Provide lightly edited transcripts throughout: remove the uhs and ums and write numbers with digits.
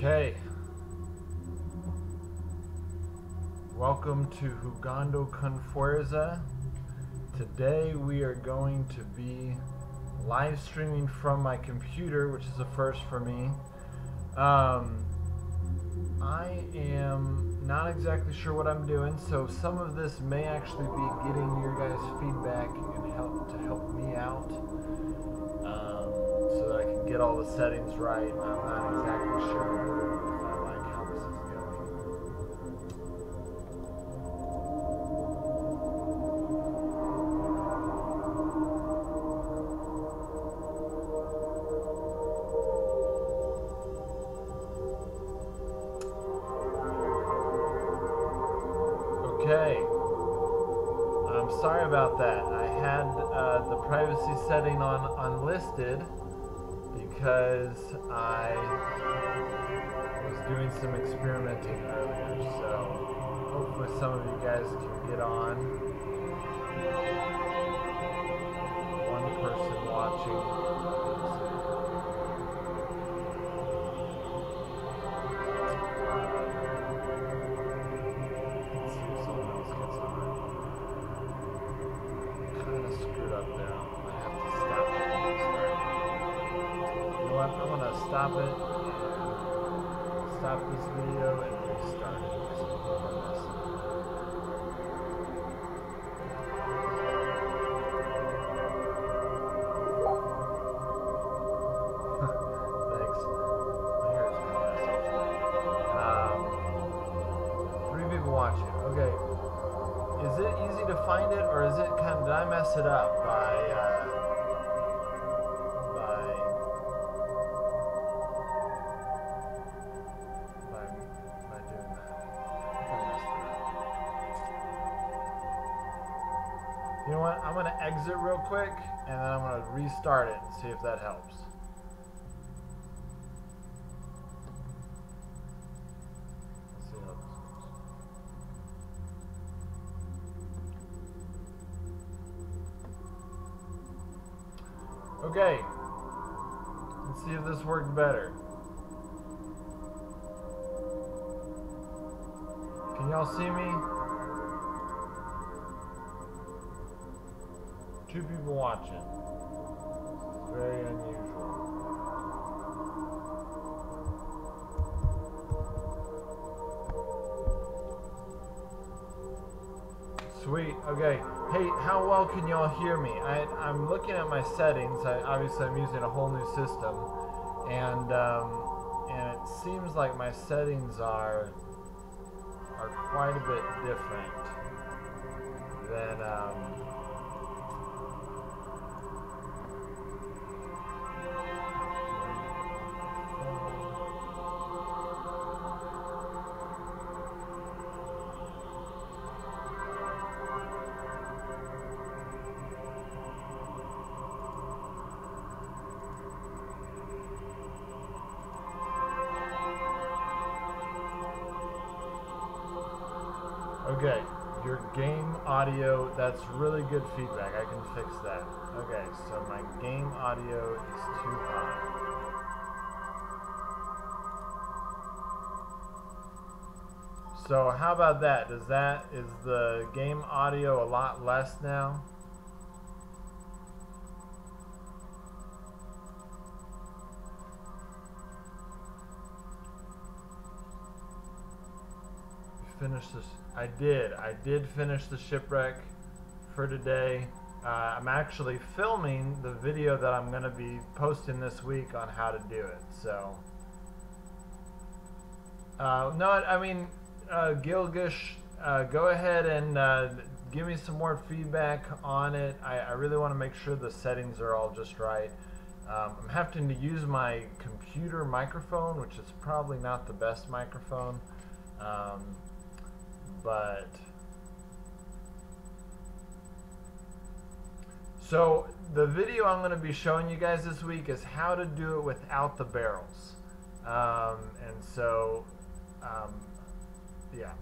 Okay. Welcome to Jugando con Fuerza. Today we are going to be live streaming from my computer, which is a first for me. I am not exactly sure what I'm doing, so some of this may actually be getting your guys' feedback and help me out, so that I can get all the settings right. I'm not exactly sure if I like how this is going. Okay. I'm sorry about that. I had the privacy setting on unlisted because I was doing some experimenting earlier, so hopefully some of you guys can get on. One person watching. Let's see if someone else gets on. Kind of screwed up there. I have to stop it and restart. You know what? I'm gonna stop it and stop this video and restart it. Thanks. My hair is kind of messy today. 3 people watching. Okay. Is it easy to find it, or is it kind of, did I mess it up by doing that? I think I messed it up. You know what? I'm gonna exit real quick, and then I'm gonna restart it and see if that helps. Let's see how this goes. Okay. Let's see if this worked better. Can y'all see me? 2 people watching. Very unusual. Sweet. Okay. Hey, how well can y'all hear me? I'm looking at my settings. Obviously I'm using a whole new system, and it seems like my settings are quite a bit different than okay, your game audio, that's really good feedback. I can fix that. Okay, so my game audio is too high. So how about that? Is the game audio a lot less now? Finish this. I did finish the shipwreck for today. I'm actually filming the video that I'm going to be posting this week on how to do it. So, no, I mean, Gilgish, go ahead and give me some more feedback on it. I really want to make sure the settings are all just right. I'm having to use my computer microphone, which is probably not the best microphone. But so the video I'm going to be showing you guys this week is how to do it without the barrels. And so, yeah.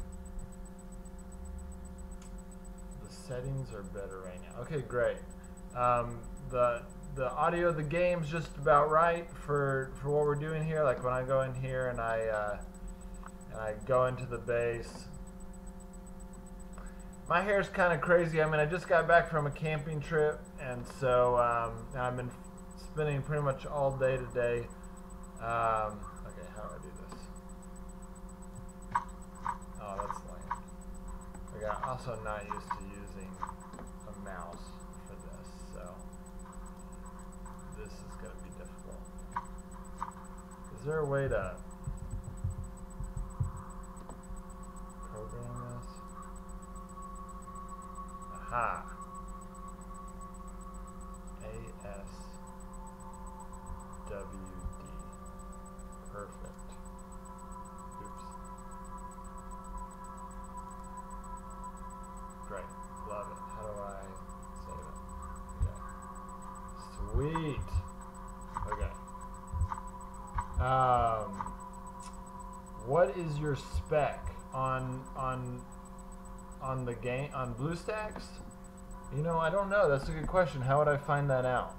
The settings are better right now. Okay, great. the audio of the game's just about right for what we're doing here. Like when I go in here and I go into the base. My hair's kind of crazy. I mean, I just got back from a camping trip, and so I've been spending pretty much all day today. Okay, how do I do this? Oh, that's lame. Okay, I'm also not used to using a mouse for this, so this is going to be difficult. Is there a way to program this? Aha. ASWD. Perfect. Oops. Great. Love it. How do I save it? Okay. Sweet. Okay. What is your spec on the game on BlueStacks? You know, I don't know. That's a good question. How would I find that out?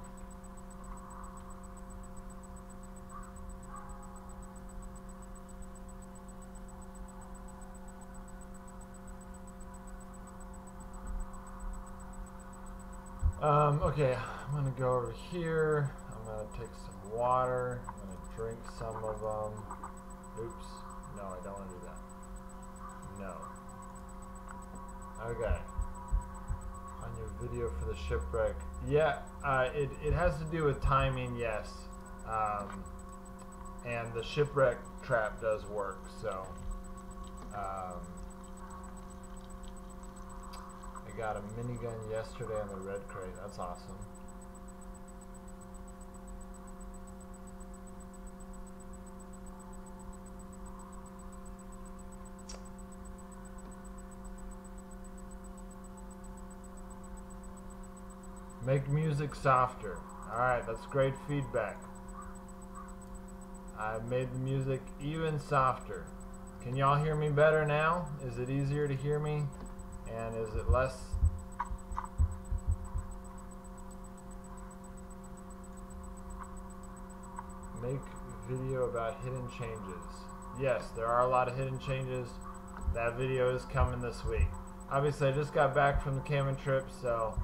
Okay, I'm gonna go over here. I'm gonna take some water. I'm gonna drink some of them. Oops. No, I don't want to do that. No. Okay. On your video for the shipwreck. Yeah, it has to do with timing, yes. And the shipwreck trap does work, so. I got a minigun yesterday on the red crate. That's awesome. Make music softer. Alright, that's great feedback. I made the music even softer. Can y'all hear me better now? Is it easier to hear me? And is it less? Make video about hidden changes. Yes, there are a lot of hidden changes. That video is coming this week. Obviously, I just got back from the camping trip, so.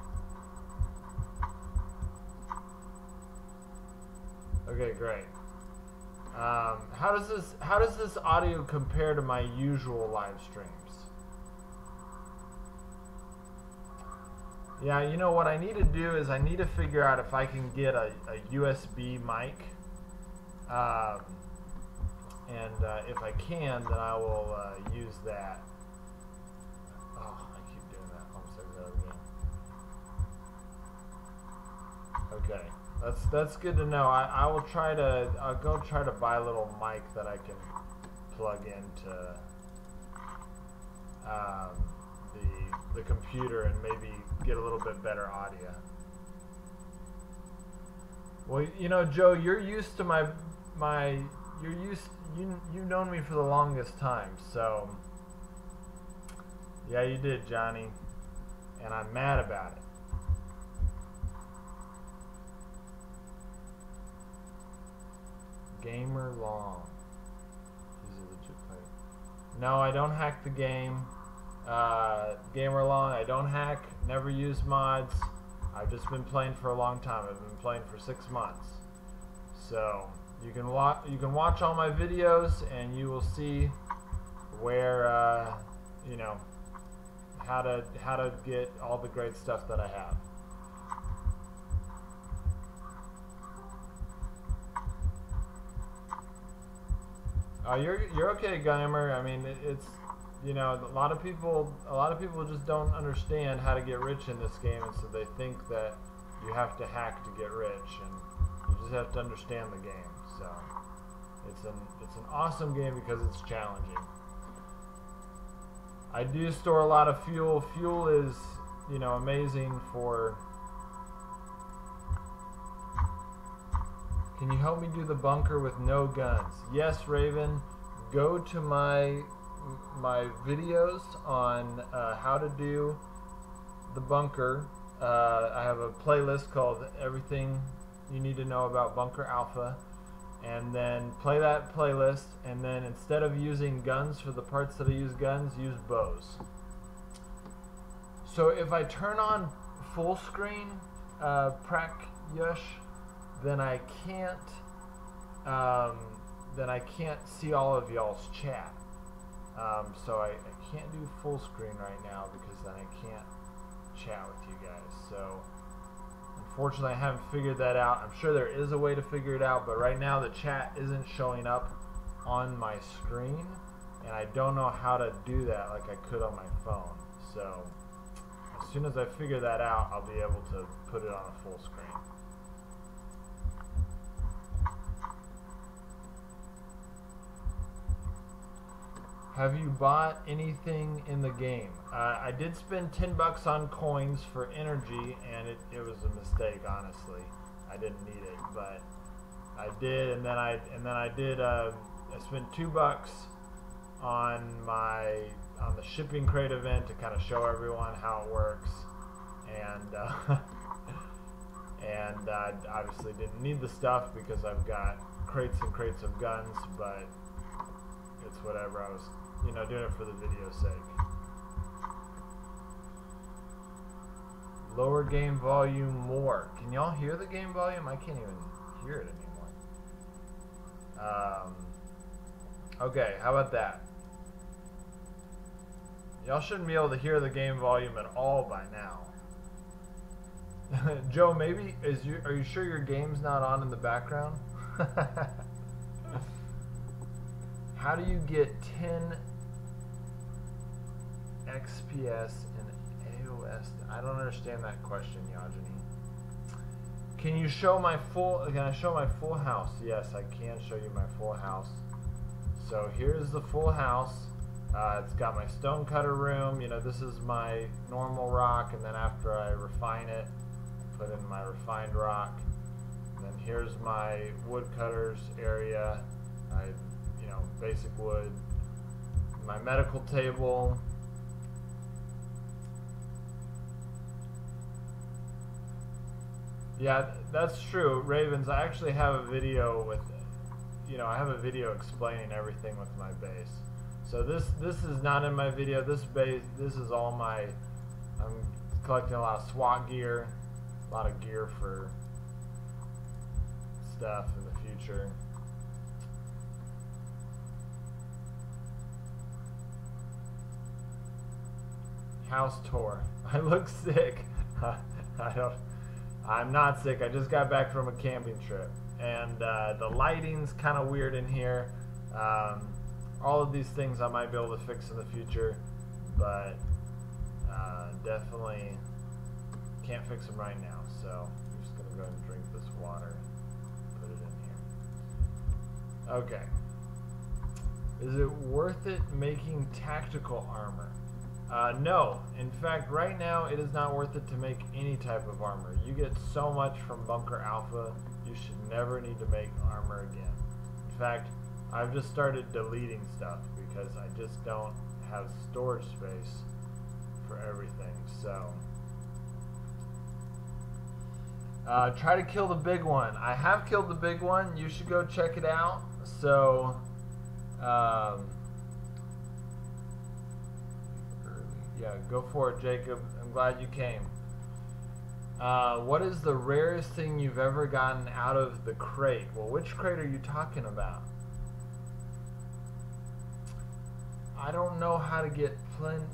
Okay, great. How does this audio compare to my usual live streams? Yeah, you know what I need to do is I need to figure out if I can get a USB mic. If I can, then I will use that. Oh, I keep doing that. Almost like that again. Okay, that's good to know. I'll go try to buy a little mic that I can plug into the computer and maybe get a little bit better audio. Well, you know, Joe, you're used to you've known me for the longest time, so yeah, you did, Johnny, and I'm mad about it. Gamer Long. He's a legit player. No, I don't hack the game. Gamer Long, I don't hack, never use mods. I've just been playing for a long time. I've been playing for 6 months. So you can watch all my videos and you will see where you know, how to get all the great stuff that I have. You're okay, Gamer. I mean, it's, you know, a lot of people just don't understand how to get rich in this game, and so they think that you have to hack to get rich, and you just have to understand the game. So it's an awesome game because it's challenging. I do store a lot of fuel. Fuel is, you know, amazing for. Can you help me do the bunker with no guns? Yes, Raven. Go to my videos on how to do the bunker. I have a playlist called Everything you need to know about Bunker Alpha, and then play that playlist, and then instead of using guns for the parts that I use guns, use bows. So if I turn on full screen Prakyush, then I can't see all of y'all's chat. So I can't do full screen right now because then I can't chat with you guys. So unfortunately, I haven't figured that out. I'm sure there is a way to figure it out, but right now the chat isn't showing up on my screen, and I don't know how to do that like I could on my phone. So as soon as I figure that out, I'll be able to put it on a full screen. Have you bought anything in the game? I did spend $10 on coins for energy, and it was a mistake, honestly. I didn't need it, but I did, and then I spent $2 on the shipping crate event to kind of show everyone how it works, and and I obviously didn't need the stuff because I've got crates and crates of guns, but it's whatever. I was, you know, doing it for the video's sake. Lower game volume more. Can y'all hear the game volume? I can't even hear it anymore. Okay, how about that? Y'all shouldn't be able to hear the game volume at all by now. Joe, maybe are you sure your game's not on in the background? How do you get 10 XPS in AOS? I don't understand that question, Yajini. Can you show my full? Can I show my full house? Yes, I can show you my full house. So here's the full house. It's got my stonecutter room. You know, this is my normal rock, and then after I refine it, I put in my refined rock. And then here's my woodcutters area. You know, basic wood. My medical table. Yeah, that's true, Ravens. I actually have a video with, you know, I have a video explaining everything with my base. So this is not in my video. This is all my. I'm collecting a lot of SWAT gear, a lot of gear for stuff in the future. House tour. I look sick. I'm not sick. I just got back from a camping trip, and the lighting's kind of weird in here. All of these things I might be able to fix in the future, but definitely can't fix them right now. So I'm just gonna go ahead and drink this water. Put it in here. Okay. Is it worth it making tactical armor? No. In fact, right now it is not worth it to make any type of armor. You get so much from Bunker Alpha, you should never need to make armor again. In fact, I've just started deleting stuff because I just don't have storage space for everything. So, try to kill the big one. I have killed the big one. You should go check it out. So, yeah, go for it, Jacob. I'm glad you came. What is the rarest thing you've ever gotten out of the crate? Well, which crate are you talking about? I don't know how to get 10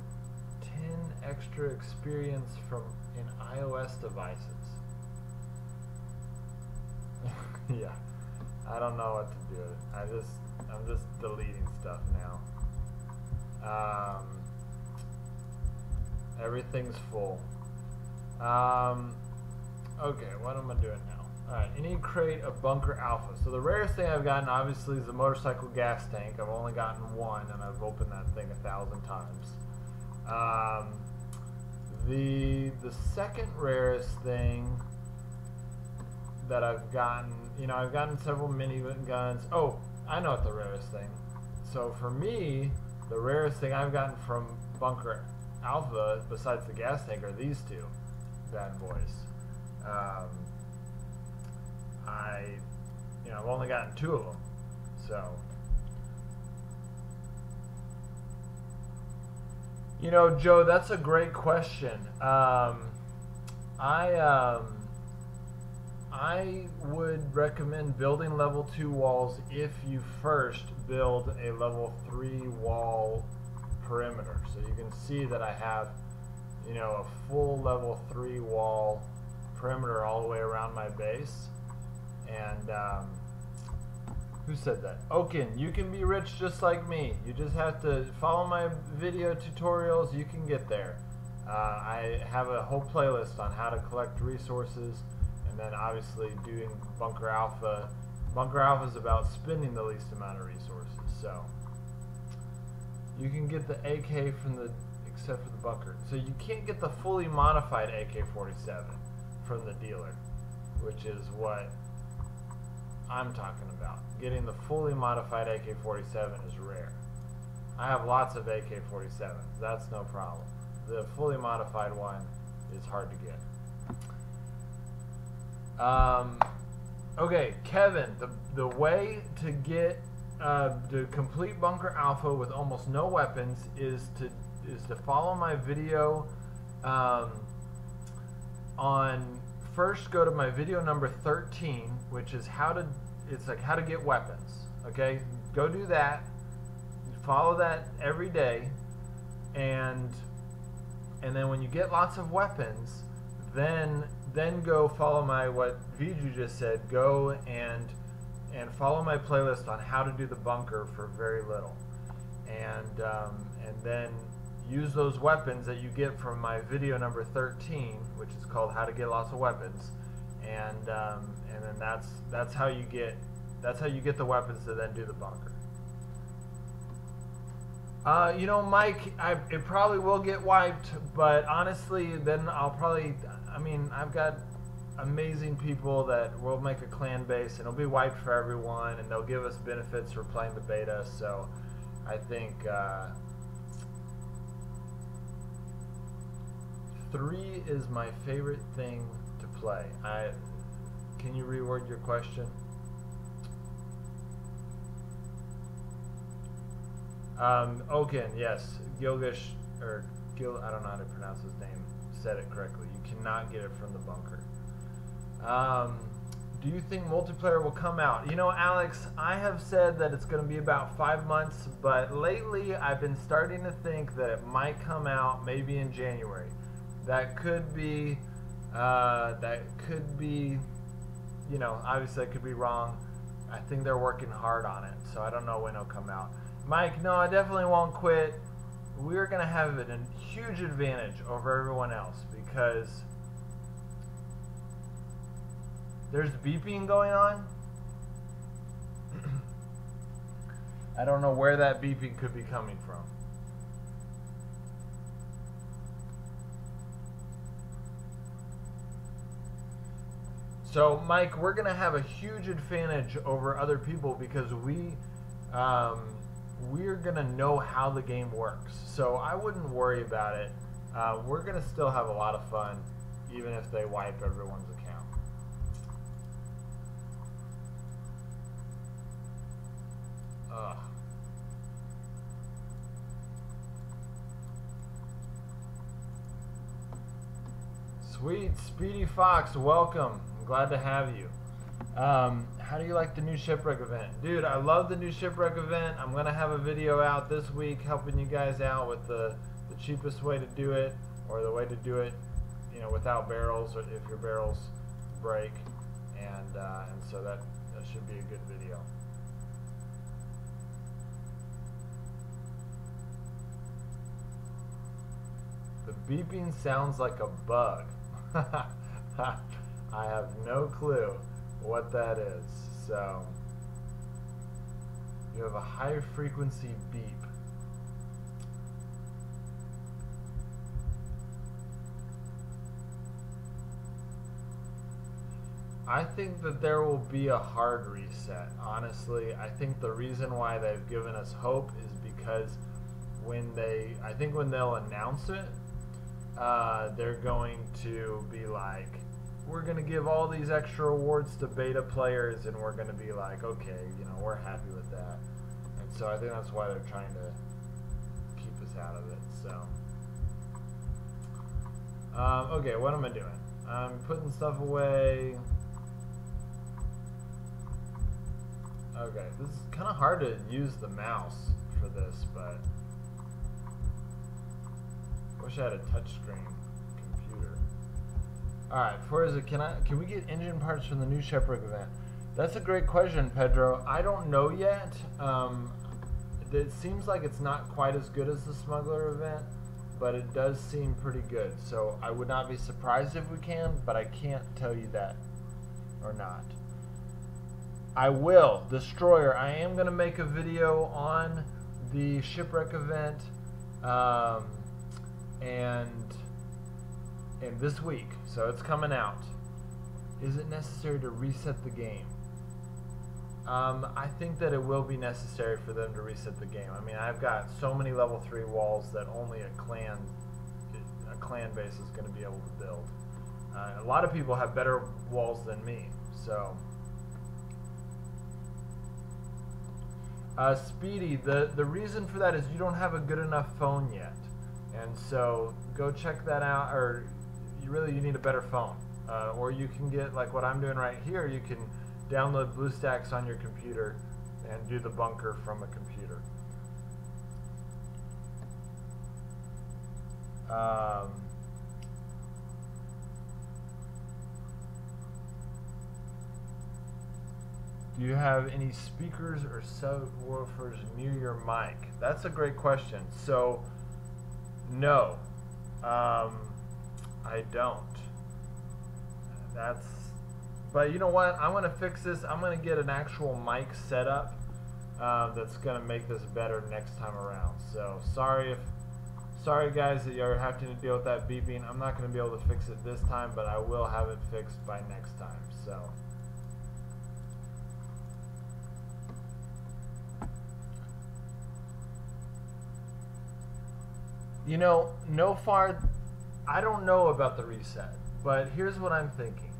extra experience from in iOS devices. Yeah, I don't know what to do. I'm just deleting stuff now. Everything's full. Okay, what am I doing now? Alright, any crate of Bunker Alpha. So the rarest thing I've gotten, obviously, is the motorcycle gas tank. I've only gotten one, and I've opened that thing 1,000 times. The second rarest thing that I've gotten, you know, I've gotten several miniguns. Oh, I know what the rarest thing. So for me, the rarest thing I've gotten from Bunker Alpha, besides the gas tank, are these two bad boys. I've only gotten 2 of them. So, Joe, that's a great question. I would recommend building level 2 walls if you first build a level 3 wall perimeter. So you can see that I have, a full level 3 wall perimeter all the way around my base. And who said that? Okin, you can be rich just like me. You just have to follow my video tutorials. You can get there. I have a whole playlist on how to collect resources, and then obviously doing Bunker Alpha. Bunker Alpha is about spending the least amount of resources. So you can get the AK except for the bunker. So you can't get the fully modified AK-47 from the dealer, which is what I'm talking about. Getting the fully modified AK-47 is rare. I have lots of AK-47s. That's no problem. The fully modified one is hard to get. Okay, Kevin, the way to get to complete Bunker Alpha with almost no weapons is to follow my video on. First, go to my video number 13, which is how to get weapons. Okay, go do that. Follow that every day, and then when you get lots of weapons, then go follow what Viju just said. Go and follow my playlist on how to do the bunker for very little, and then use those weapons that you get from my video number 13, which is called How to Get Lots of Weapons, and then that's how you get the weapons to then do the bunker. Mike, it probably will get wiped, but honestly, then I've got amazing people that will make a clan base, and it'll be wiped for everyone, and they'll give us benefits for playing the beta. So I think 3 is my favorite thing to play. Can you reword your question? Okin, yes, Gilgish, or I don't know how to pronounce his name, said it correctly. You cannot get it from the bunker. Do you think multiplayer will come out? Alex, I have said that it's going to be about 5 months, but lately I've been starting to think that it might come out maybe in January. That could be, obviously I could be wrong. I think they're working hard on it, so I don't know when it'll come out. Mike, no, I definitely won't quit. We're going to have a huge advantage over everyone else because there's beeping going on. I don't know where that beeping could be coming from. So, Mike, we're going to have a huge advantage over other people because we're going to know how the game works. So I wouldn't worry about it. We're going to still have a lot of fun, even if they wipe everyone's account. Ugh. Sweet, Speedy Fox, welcome. I'm glad to have you. How do you like the new shipwreck event? Dude, I love the new shipwreck event. I'm going to have a video out this week helping you guys out with the cheapest way to do it, or the way to do it, without barrels, or if your barrels break. And so that should be a good video. The beeping sounds like a bug. I have no clue what that is. So you have a high frequency beep. I think that there will be a hard reset. Honestly, I think the reason why they've given us hope is because when they'll announce it, they're going to be like, we're gonna give all these extra awards to beta players, and we're gonna be like, okay, you know, we're happy with that. And so I think that's why they're trying to keep us out of it. So, okay, what am I doing? I'm putting stuff away. Okay, this is kind of hard to use the mouse for this, but I wish I had a touchscreen computer. Alright, Forza, can we get engine parts from the new Shipwreck event? That's a great question, Pedro. I don't know yet. It seems like it's not quite as good as the Smuggler event, but it does seem pretty good. So I would not be surprised if we can, but I can't tell you that or not. I will. Destroyer, I am going to make a video on the Shipwreck event and this week, so it's coming out. Is it necessary to reset the game? I think that it will be necessary for them to reset the game. I mean, I've got so many level 3 walls that only a clan base is going to be able to build. A lot of people have better walls than me, so... Speedy, the reason for that is you don't have a good enough phone yet. And so go check that out, or you need a better phone. Or you can get, like what I'm doing right here, you can download BlueStacks on your computer and do the bunker from a computer. Do you have any speakers or subwoofers near your mic? That's a great question. So, no, I don't. But you know what? I'm going to fix this. I'm going to get an actual mic setup that's going to make this better next time around. So, sorry guys that you're having to deal with that beeping. I'm not going to be able to fix it this time, but I will have it fixed by next time. So. You know, Nofar, I don't know about the reset, but here's what I'm thinking.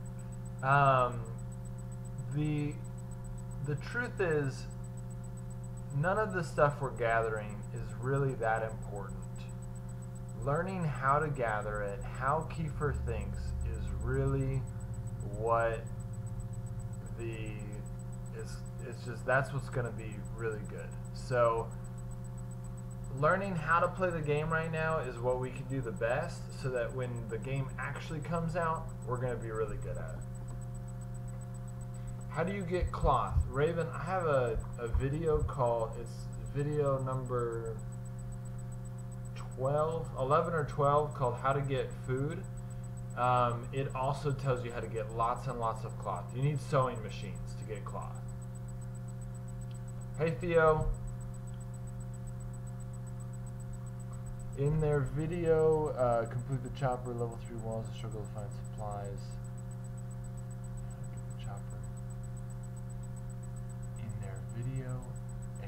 The truth is, none of the stuff we're gathering is really that important. Learning how to gather it, how Kiefer thinks, is really what it's just, that's what's going to be really good. So, learning how to play the game right now is what we can do the best, so that when the game actually comes out, we're going to be really good at it. How do you get cloth? Raven, I have a video called, it's video number 11 or 12, called How to Get Food. It also tells you how to get lots and lots of cloth. You need sewing machines to get cloth. Hey Theo. In their video, complete the chopper, level 3 walls, and struggle to find supplies. Get the chopper. In their video, a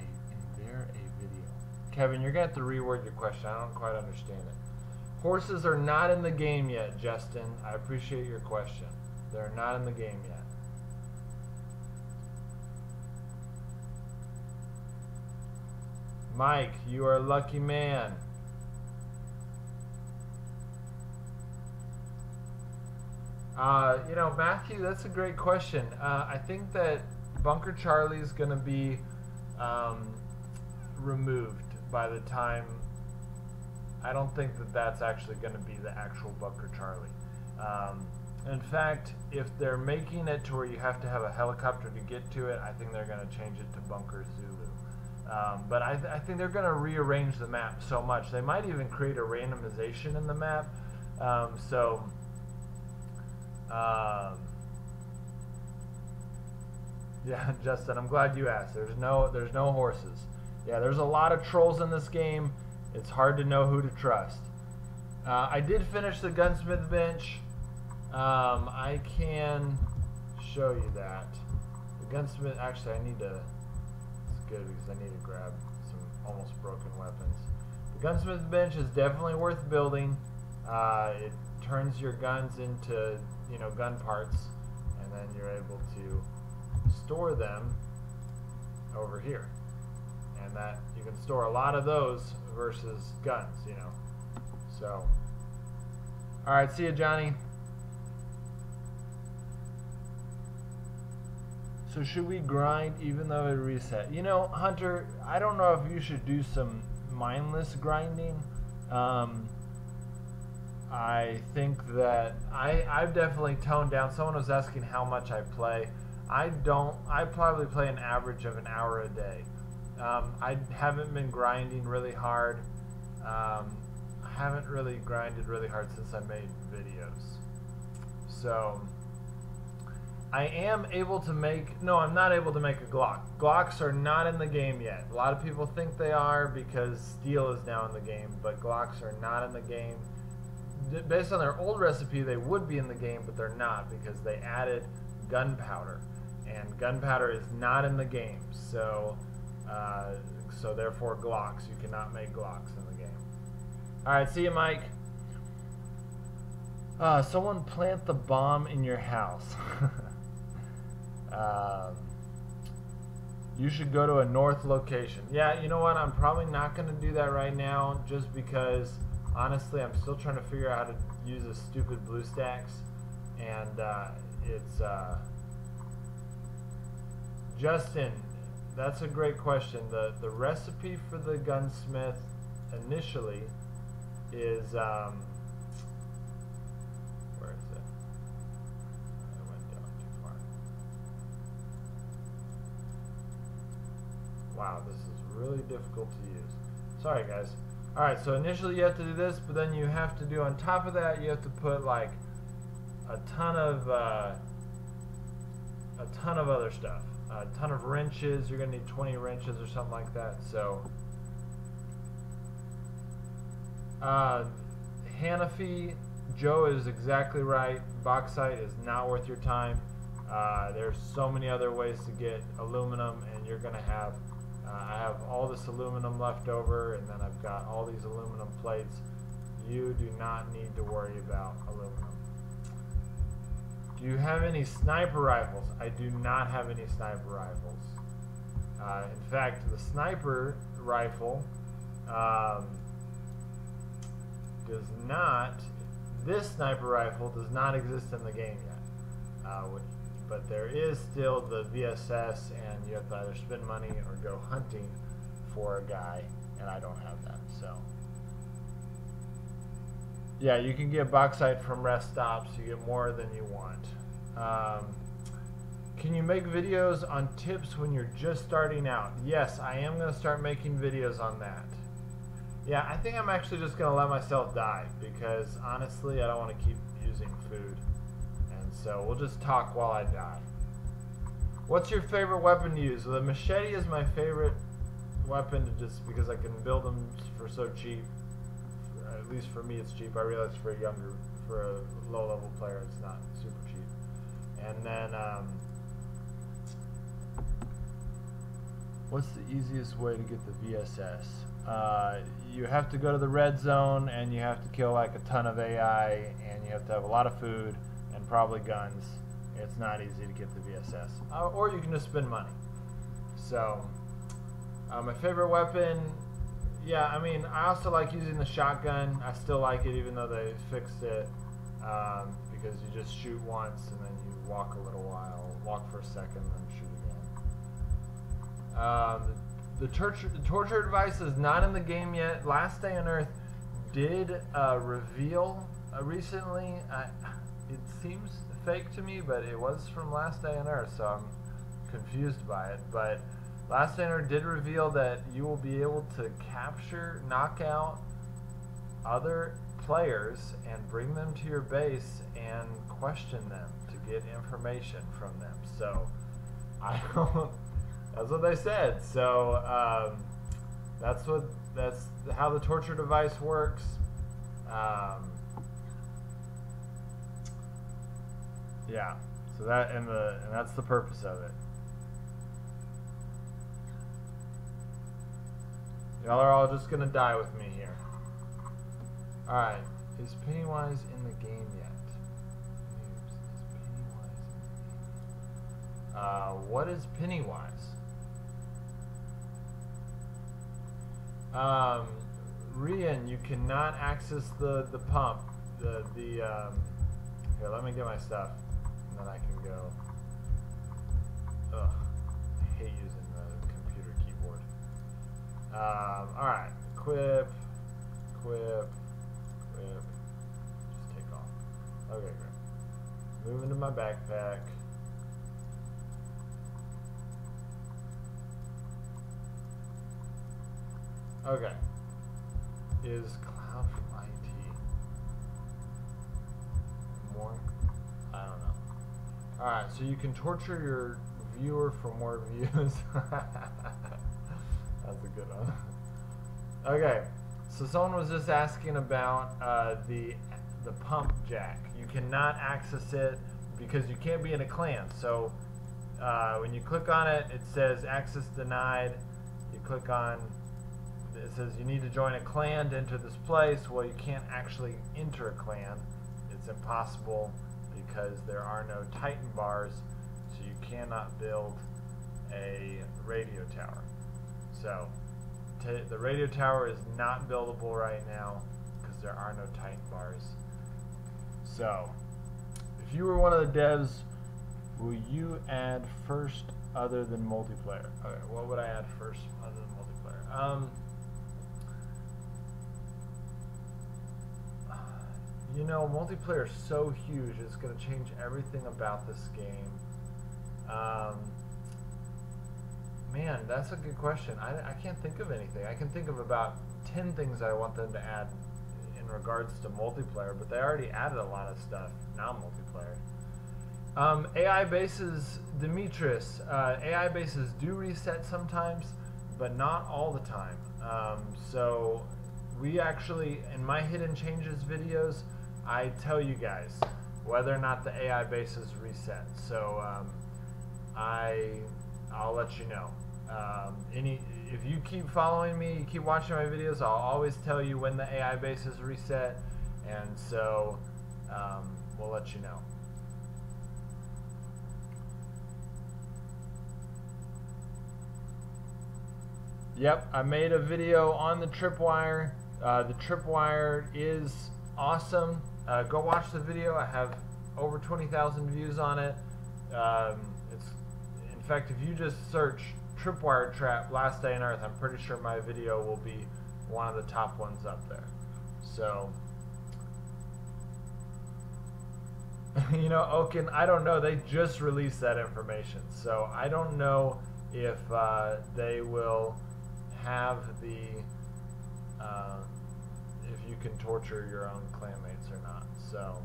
video. Kevin, you're going to have to reword your question. I don't quite understand it. Horses are not in the game yet, Justin. I appreciate your question. They're not in the game yet. Mike, you are a lucky man. You know, Matthew, that's a great question. I think that Bunker Charlie is going to be removed by the time. I don't think that that's actually going to be the actual Bunker Charlie. In fact, if they're making it to where you have to have a helicopter to get to it, I think they're going to change it to Bunker Zulu. But I think they're going to rearrange the map so much. They might even create a randomization in the map. Yeah, Justin, I'm glad you asked. There's no horses. Yeah, there's a lot of trolls in this game. It's hard to know who to trust. I did finish the gunsmith bench. I can show you that. The gunsmith, actually, it's good because I need to grab some almost broken weapons. The gunsmith bench is definitely worth building. It turns your guns into you know, gun parts, and then you're able to store them over here. And that you can store a lot of those versus guns, you know. So, all right, see you, Johnny. So should we grind even though it reset? You know, Hunter, I don't know if you should do some mindless grinding. I think that I've definitely toned down. Someone was asking how much I play. I probably play an average of an hour a day. I haven't been grinding really hard. I haven't really grinded really hard since I made videos. So I am able to make, no, I'm not able to make a Glock. Glocks are not in the game yet. A lot of people think they are because steel is now in the game, but Glocks are not in the game. Based on their old recipe, they would be in the game, but they're not because they added gunpowder. And gunpowder is not in the game, so therefore Glocks. You cannot make Glocks in the game. Alright, see you, Mike. Someone plant the bomb in your house. You should go to a north location. Yeah, you know what? I'm probably not going to do that right now just because, honestly, I'm still trying to figure out how to use the stupid BlueStacks. And it's... Justin, that's a great question. The recipe for the gunsmith initially is... where is it? I went down too far. Wow, this is really difficult to use. Sorry, guys. Alright, so initially you have to do this, but then you have to do, on top of that, you have to put like a ton of other stuff. A ton of wrenches. You're going to need 20 wrenches or something like that. So, Hanafi, Joe is exactly right. Bauxite is not worth your time. There's so many other ways to get aluminum, and you're going to have, I have all this aluminum left over, and then I've got all these aluminum plates. You do not need to worry about aluminum. Do you have any sniper rifles? I do not have any sniper rifles. In fact, the sniper rifle does not, this sniper rifle does not exist in the game yet. But there is still the VSS, and you have to either spend money or go hunting for a guy, and I don't have that, so. Yeah, you can get bauxite from rest stops. You get more than you want. Can you make videos on tips when you're just starting out? Yes, I am going to start making videos on that. Yeah, I think I'm actually just going to let myself die because honestly, I don't want to keep using food. And so we'll just talk while I die. What's your favorite weapon to use? Well, the machete is my favorite weapon just because I can build them for so cheap. At least for me, it's cheap. I realize for a low-level player, it's not super cheap. And then, what's the easiest way to get the VSS? You have to go to the red zone, and you have to kill like a ton of AI, and you have to have a lot of food and probably guns. It's not easy to get the VSS. Or you can just spend money. So, my favorite weapon... Yeah, I mean, I also like using the shotgun. I still like it even though they fixed it because you just shoot once and then you walk a little while, walk for a second, then shoot again. The torture device is not in the game yet. Last Day on Earth did reveal recently. It seems fake to me, but it was from Last Day on Earth, so I'm confused by it. But Last Day on Earth did reveal that you will be able to capture, knock out other players and bring them to your base and question them to get information from them. So, that's what they said. So, that's how the torture device works. Yeah. So and that's the purpose of it. Y'all are all just gonna die with me here. Alright, is Pennywise in the game yet? What is Pennywise? Rian, you cannot access the pump. Here, let me get my stuff, and then I can go. Ugh, I hate using the computer keyboard. Alright, equip. Just take off. Okay, great. Move into my backpack. Okay. Is Cloud from IT more? I don't know. Alright, so you can torture your viewer for more views. That's a good one. Okay, so someone was just asking about the pump jack. You cannot access it because you can't be in a clan. So when you click on it, it says access denied. You click on it says you need to join a clan to enter this place. Well, you can't actually enter a clan. It's impossible because there are no Titan bars, so you cannot build a radio tower. So the radio tower is not buildable right now because there are no Titan bars. So if you were one of the devs, will you add first other than multiplayer? Okay, what would I add first other than multiplayer? You know, multiplayer is so huge, it's going to change everything about this game. Man, that's a good question. I can't think of anything. I can think of about 10 things I want them to add in regards to multiplayer, but they already added a lot of stuff, non-multiplayer. AI bases, Demetrius, AI bases do reset sometimes, but not all the time. So we actually, in my hidden changes videos, I tell you guys whether or not the AI bases reset. So I'll let you know. If you keep following me, you keep watching my videos, I'll always tell you when the AI bases reset, and so we'll let you know. Yep, I made a video on the Tripwire. The Tripwire is awesome. Go watch the video. I have over 20,000 views on it. In fact, if you just search Tripwire Trap Last Day on Earth, I'm pretty sure my video will be one of the top ones up there. So, you know, Oaken, I don't know. They just released that information, so I don't know if they will have the if you can torture your own clanmates or not. So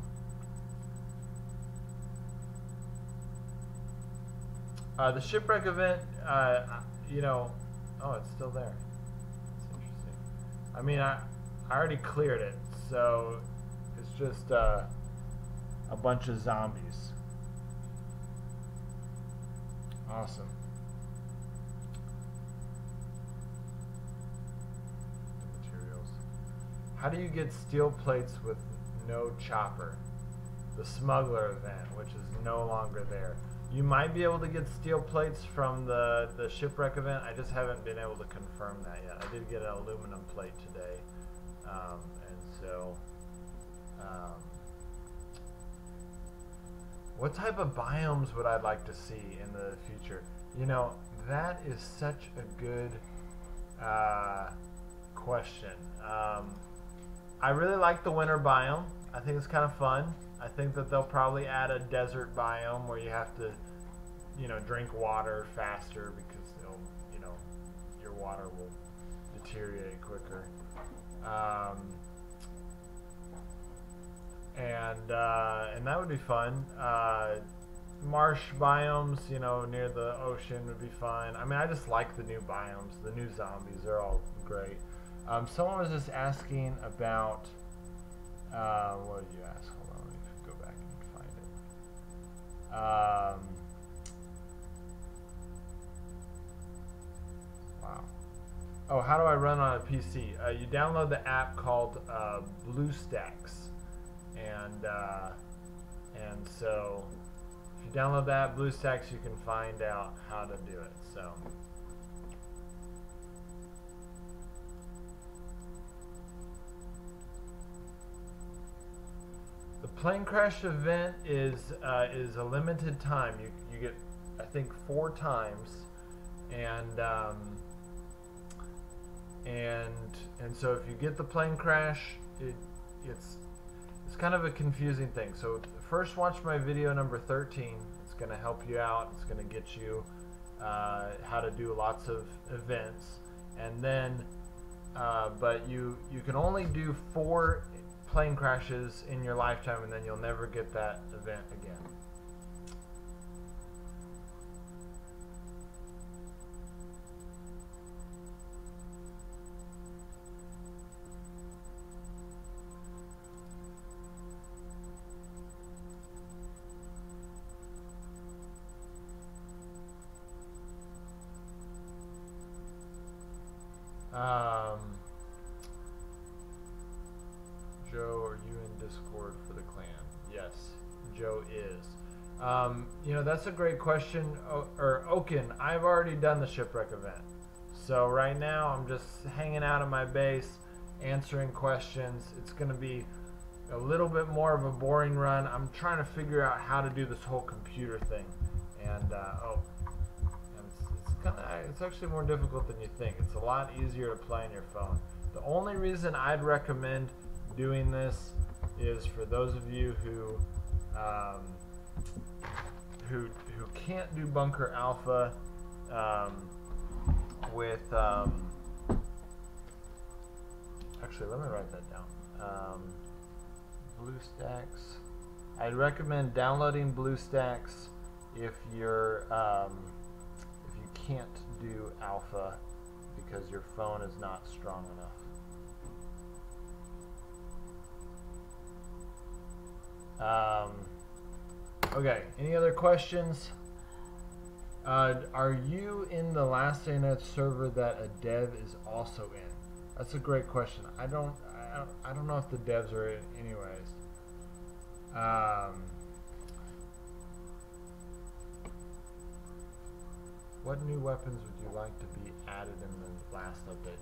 the shipwreck event, you know, oh, it's still there. It's interesting. I mean, I already cleared it, so it's just a bunch of zombies. Awesome. How do you get steel plates with no chopper? The smuggler event, which is no longer there. You might be able to get steel plates from the shipwreck event. I just haven't been able to confirm that yet. I did get an aluminum plate today. And so, what type of biomes would I like to see in the future? You know, that is such a good question. I really like the winter biome. I think it's kind of fun. I think that they'll probably add a desert biome where you have to, you know, drink water faster because it'll, you know, your water will deteriorate quicker. And that would be fun. Marsh biomes, you know, near the ocean would be fun. I mean, I just like the new biomes. The new zombies, they're all great. Someone was just asking about, what did you ask? Hold on, let me go back and find it. Wow. Oh, how do I run on a PC? You download the app called BlueStacks, and so if you download that BlueStacks, you can find out how to do it. So. The plane crash event is a limited time. You get, I think, 4 times, and so if you get the plane crash, it's kind of a confusing thing. So first, watch my video number 13. It's going to help you out. It's going to get you how to do lots of events, and then but you can only do 4 plane crashes in your lifetime, and then you'll never get that event again. Joe, are you in Discord for the clan? Yes, Joe is. You know, that's a great question. Oaken, I've already done the shipwreck event. So right now I'm just hanging out at my base, answering questions. It's going to be a little bit more of a boring run. I'm trying to figure out how to do this whole computer thing. And, it's actually more difficult than you think. It's a lot easier to play on your phone. The only reason I'd recommend doing this is for those of you who can't do Bunker Alpha with actually, let me write that down. BlueStacks. I'd recommend downloading BlueStacks if you're if you can't do Alpha because your phone is not strong enough. Okay, any other questions? Are you in the LastAnyNet server that a dev is also in? That's a great question. I don't know if the devs are in anyways. What new weapons would you like to be added in the last update?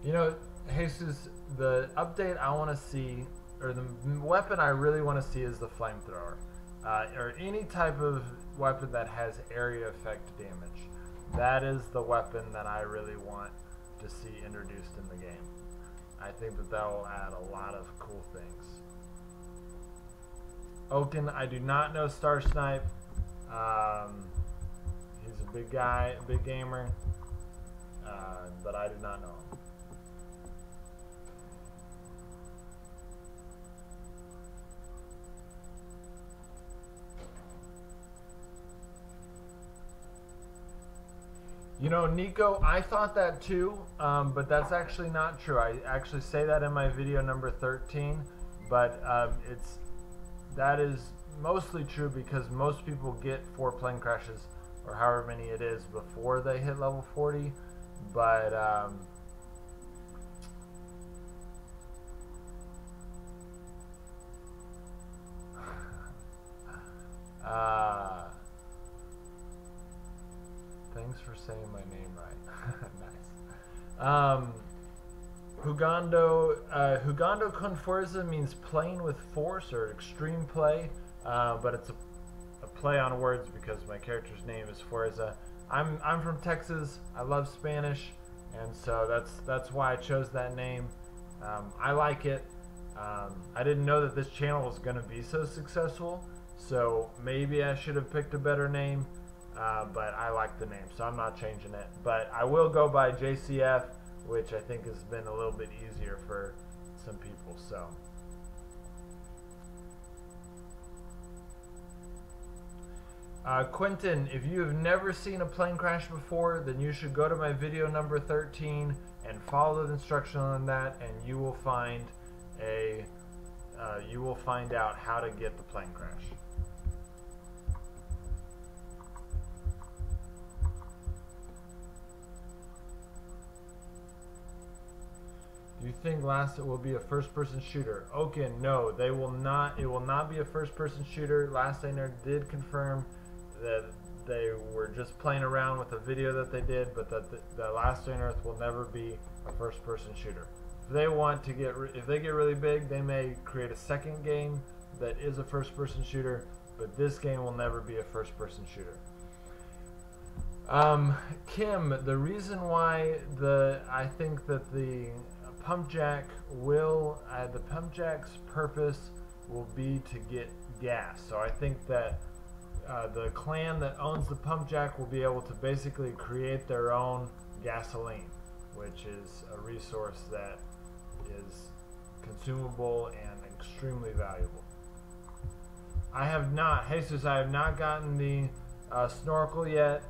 You know, Jesus, the update I want to see, or the weapon I really want to see, is the flamethrower, or any type of weapon that has area effect damage. That is the weapon that I really want to see introduced in the game. I think that will add a lot of cool things. Oaken, I do not know Star Snipe. He's a big guy, a big gamer, but I do not know him. You know, Nico, I thought that too, but that's actually not true. I actually say that in my video number 13, but that is mostly true because most people get 4 plane crashes, or however many it is, before they hit level 40, but thanks for saying my name right. Nice. Jugando con Forza means playing with force or extreme play, but it's a play on words because my character's name is Forza. I'm from Texas. I love Spanish, and so that's why I chose that name. I like it. I didn't know that this channel was going to be so successful, so maybe I should have picked a better name. But I like the name, so I'm not changing it. But I will go by JCF, which I think has been a little bit easier for some people. So, Quentin, if you have never seen a plane crash before, then you should go to my video number 13 and follow the instruction on that, and you will find out how to get the plane crash. Do you think LastAnyNet will be a first-person shooter? Oaken, no, they will not. It will not be a first-person shooter. LastAnyNet did confirm that they were just playing around with a video that they did, but that the Last Day on Earth will never be a first-person shooter. If they want to if they get really big, they may create a second game that is a first-person shooter, but this game will never be a first-person shooter. Kim, the reason why I think that the pump jack the pump jack's purpose will be to get gas. So I think that the clan that owns the pump jack will be able to basically create their own gasoline, which is a resource that is consumable and extremely valuable. I have not, Jesus, I have not gotten the snorkel yet,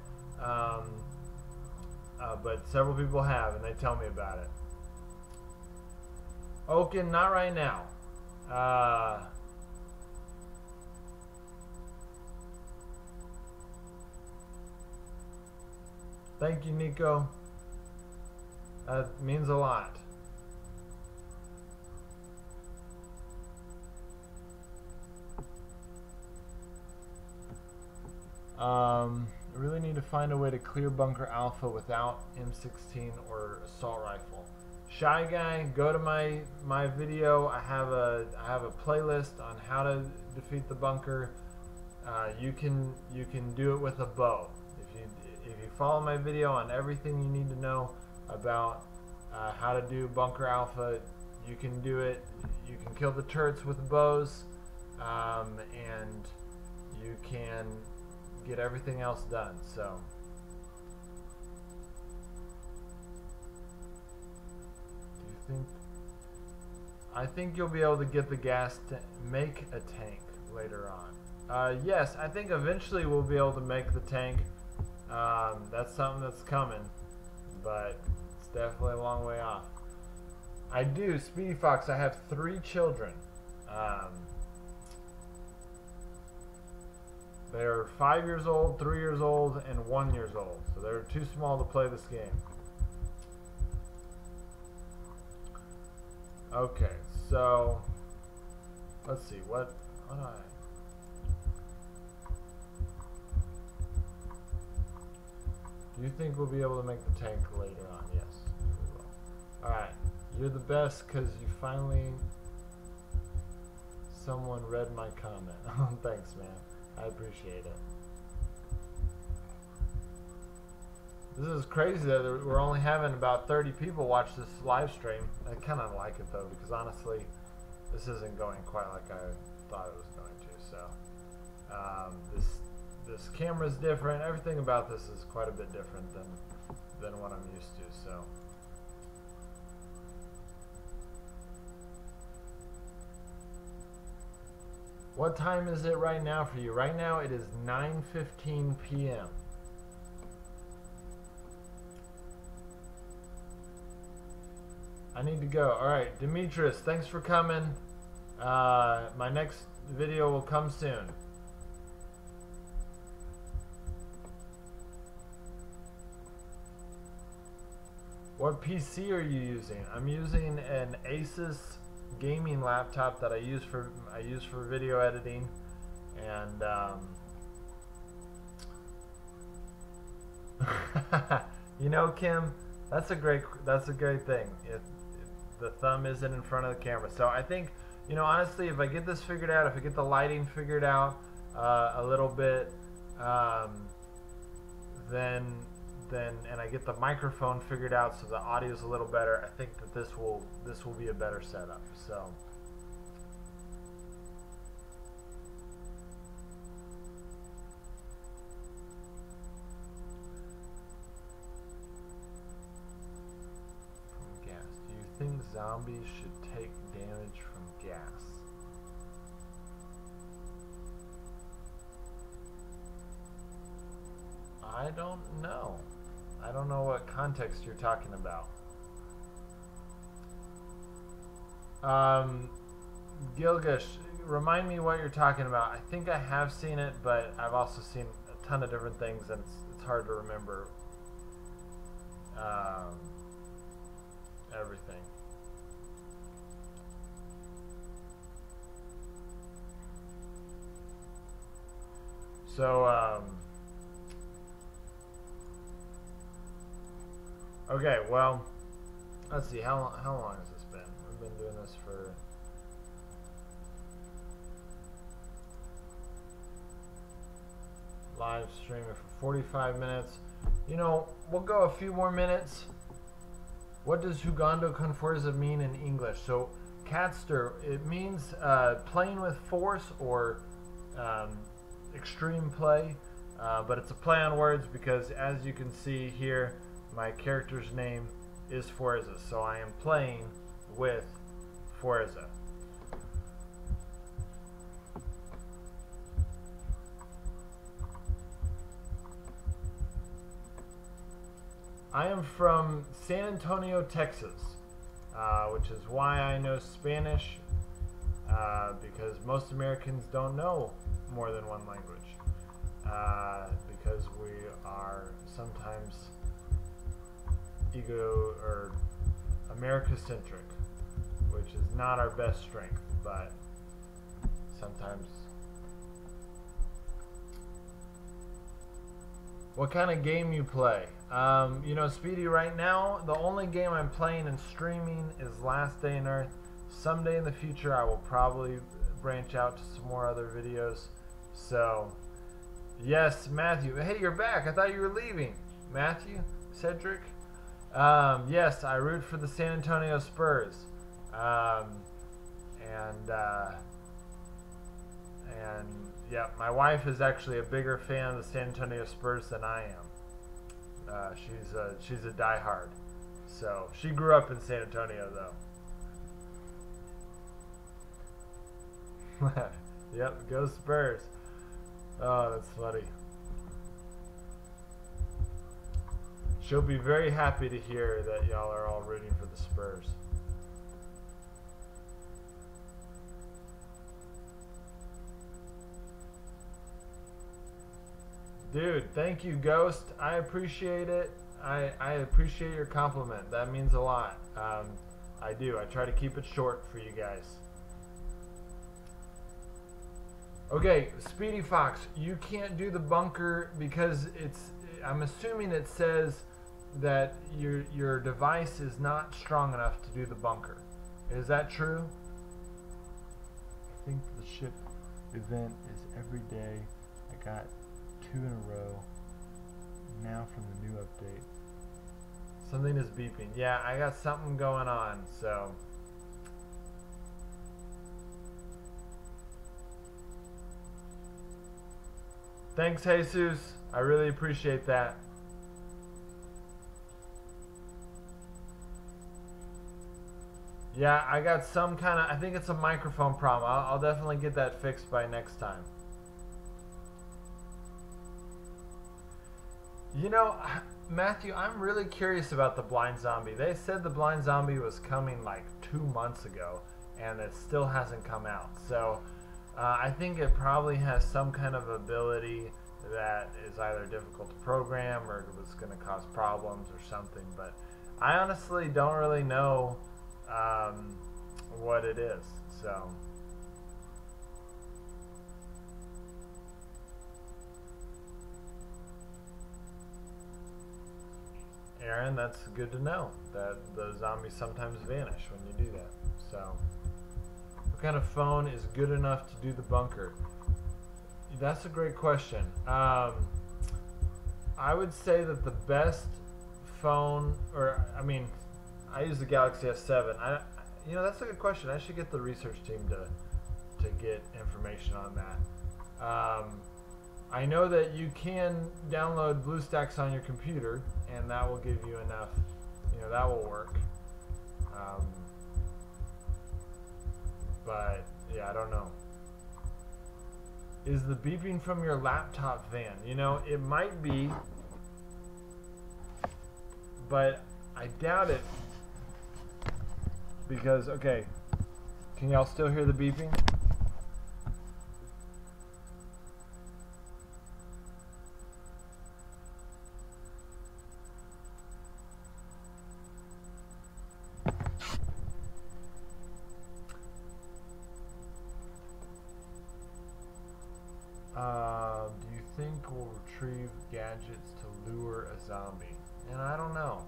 but several people have, and they tell me about it. Oaken, not right now. Thank you, Nico. That means a lot. I really need to find a way to clear Bunker Alpha without M16 or assault rifle. Shy Guy, go to my video. I have a playlist on how to defeat the bunker. You can do it with a bow. If you follow my video on everything you need to know about how to do Bunker Alpha, you can do it. You can kill the turrets with bows, and you can get everything else done. So I think you'll be able to get the gas to make a tank later on. Yes, I think eventually we'll be able to make the tank. That's something that's coming, but it's definitely a long way off. I do, Speedy Fox, I have 3 children. They're 5 years old, 3 years old, and 1 year old. So they're too small to play this game. Okay, so let's see, what do I... Do you think we'll be able to make the tank later on? Yes, we will. Alright, you're the best because you finally... Someone read my comment. Thanks, man. I appreciate it. This is crazy that we're only having about 30 people watch this live stream. I kind of like it though, because honestly, this isn't going quite like I thought it was going to. So, this camera's different. Everything about this is quite a bit different than what I'm used to. So. What time is it right now for you? Right now it is 9:15 p.m. I need to go. Alright, Demetrius, thanks for coming. My next video will come soon. What PC are you using? I'm using an Asus gaming laptop that I use for video editing, and you know, Kim, that's a great thing. If the thumb isn't in front of the camera, so I think, you know, honestly, if I get this figured out, if I get the lighting figured out a little bit, then and I get the microphone figured out so the audio is a little better, I think that this will be a better setup. So from gas. Do you think zombies should take damage from gas? I don't know. I don't know what context you're talking about. Gilgash, remind me what you're talking about. I think I have seen it, but I've also seen a ton of different things, and it's hard to remember everything. So, Okay, well, let's see. How long has this been? We've been doing this for live streaming for 45 minutes. You know, we'll go a few more minutes. What does jugando con fuerza mean in English? So, Catster, it means playing with force or extreme play, but it's a play on words because, as you can see here, my character's name is Forza, so I am playing with Forza. I am from San Antonio, Texas, which is why I know Spanish, because most Americans don't know more than one language, because we are sometimes ego or America-centric, which is not our best strength, but sometimes. What kind of game you play? You know, Speedy, right now, the only game I'm playing and streaming is Last Day on Earth. Someday in the future, I will probably branch out to some more other videos. So, yes, Matthew. Hey, you're back. I thought you were leaving. Matthew? Cedric? Yes, I root for the San Antonio Spurs. And yeah, my wife is actually a bigger fan of the San Antonio Spurs than I am. She's a diehard. So she grew up in San Antonio, though. Yep, go Spurs. Oh, that's funny. She'll be very happy to hear that y'all are all rooting for the Spurs. Dude, thank you, Ghost. I appreciate it. I appreciate your compliment. That means a lot. I do. I try to keep it short for you guys. Okay, Speedy Fox, you can't do the bunker because I'm assuming it says that your device is not strong enough to do the bunker. Is that true? I think the ship event is every day. I got 2 in a row now from the new update. Something is beeping. Yeah, I got something going on, so. Thanks, Jesus. I really appreciate that. Yeah, I got some kind of, I think it's a microphone problem. I'll definitely get that fixed by next time. You know, Matthew, I'm really curious about the Blind Zombie. They said the Blind Zombie was coming like 2 months ago, and it still hasn't come out. So, I think it probably has some kind of ability that is either difficult to program or it was going to cause problems or something. But I honestly don't really know what it is. So. Aaron, that's good to know that the zombies sometimes vanish when you do that. So, what kind of phone is good enough to do the bunker? That's a great question. I would say that the best phone, or I mean, I use the Galaxy S7. You know, that's a good question. I should get the research team to get information on that. I know that you can download BlueStacks on your computer, and that will give you enough, you know, that will work. But, yeah, I don't know. Is the beeping from your laptop van? You know, it might be, but I doubt it. Because, okay, can y'all still hear the beeping? Do you think we'll retrieve gadgets to lure a zombie? And I don't know.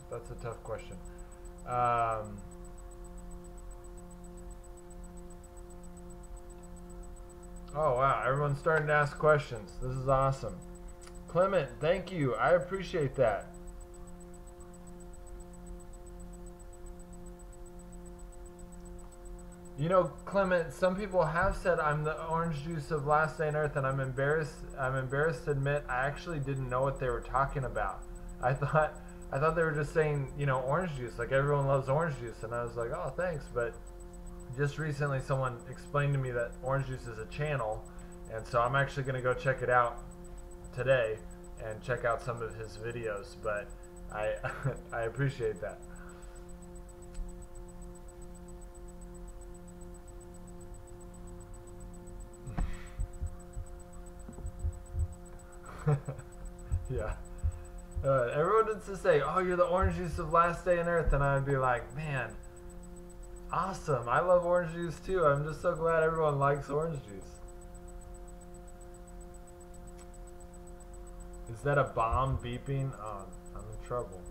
That's a tough question. Oh wow, everyone's starting to ask questions. This is awesome. Clement, thank you. I appreciate that. You know, Clement, some people have said I'm the orange juice of Last Day on Earth, and I'm embarrassed to admit I actually didn't know what they were talking about. I thought they were just saying, you know, orange juice, like everyone loves orange juice, and I was like, oh, thanks. But just recently someone explained to me that orange juice is a channel, and so I'm actually going to go check it out today and check out some of his videos. But I appreciate that. Yeah. Everyone would to say, oh, you're the orange juice of Last Day on Earth, and I'd be like, man, awesome. I love orange juice too. I'm just so glad everyone likes orange juice. Is that a bomb beeping? Oh, I'm in trouble.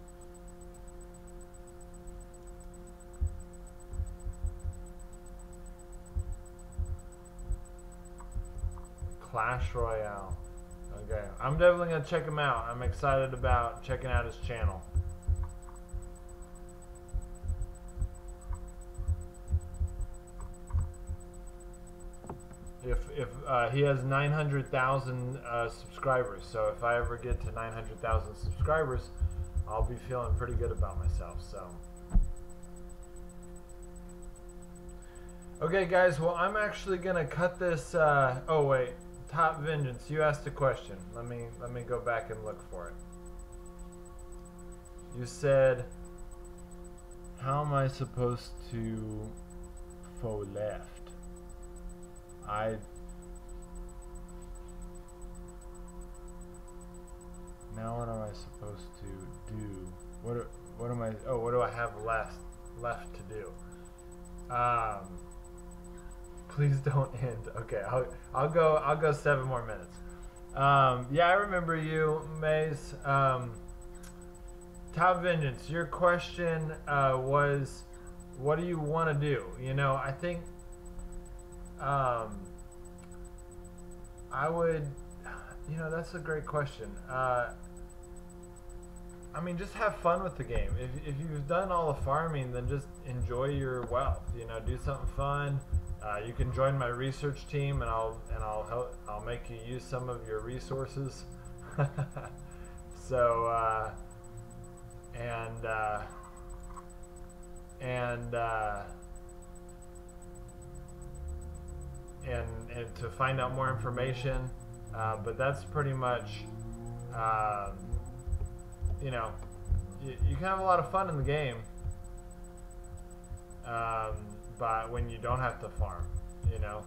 Clash Royale. Okay, I'm definitely going to check him out. I'm excited about checking out his channel. If he has 900,000 subscribers, so if I ever get to 900,000 subscribers, I'll be feeling pretty good about myself. So, okay, guys. Well, I'm actually gonna cut this. Oh wait, Top Vengeance, you asked a question. Let me go back and look for it. You said, "How am I supposed to faux left?" Now what am I supposed to do? What am I? Oh, what do I have left to do? Please don't end. Okay, I'll go 7 more minutes. Yeah, I remember you, Maze. Top Vengeance, your question was, what do you want to do? You know, I think I would, you know, that's a great question. I mean, just have fun with the game. If you've done all the farming, then just enjoy your wealth. You know, do something fun. You can join my research team, and I'll make you use some of your resources. So and to find out more information. But that's pretty much, you know, you can have a lot of fun in the game, but when you don't have to farm, you know.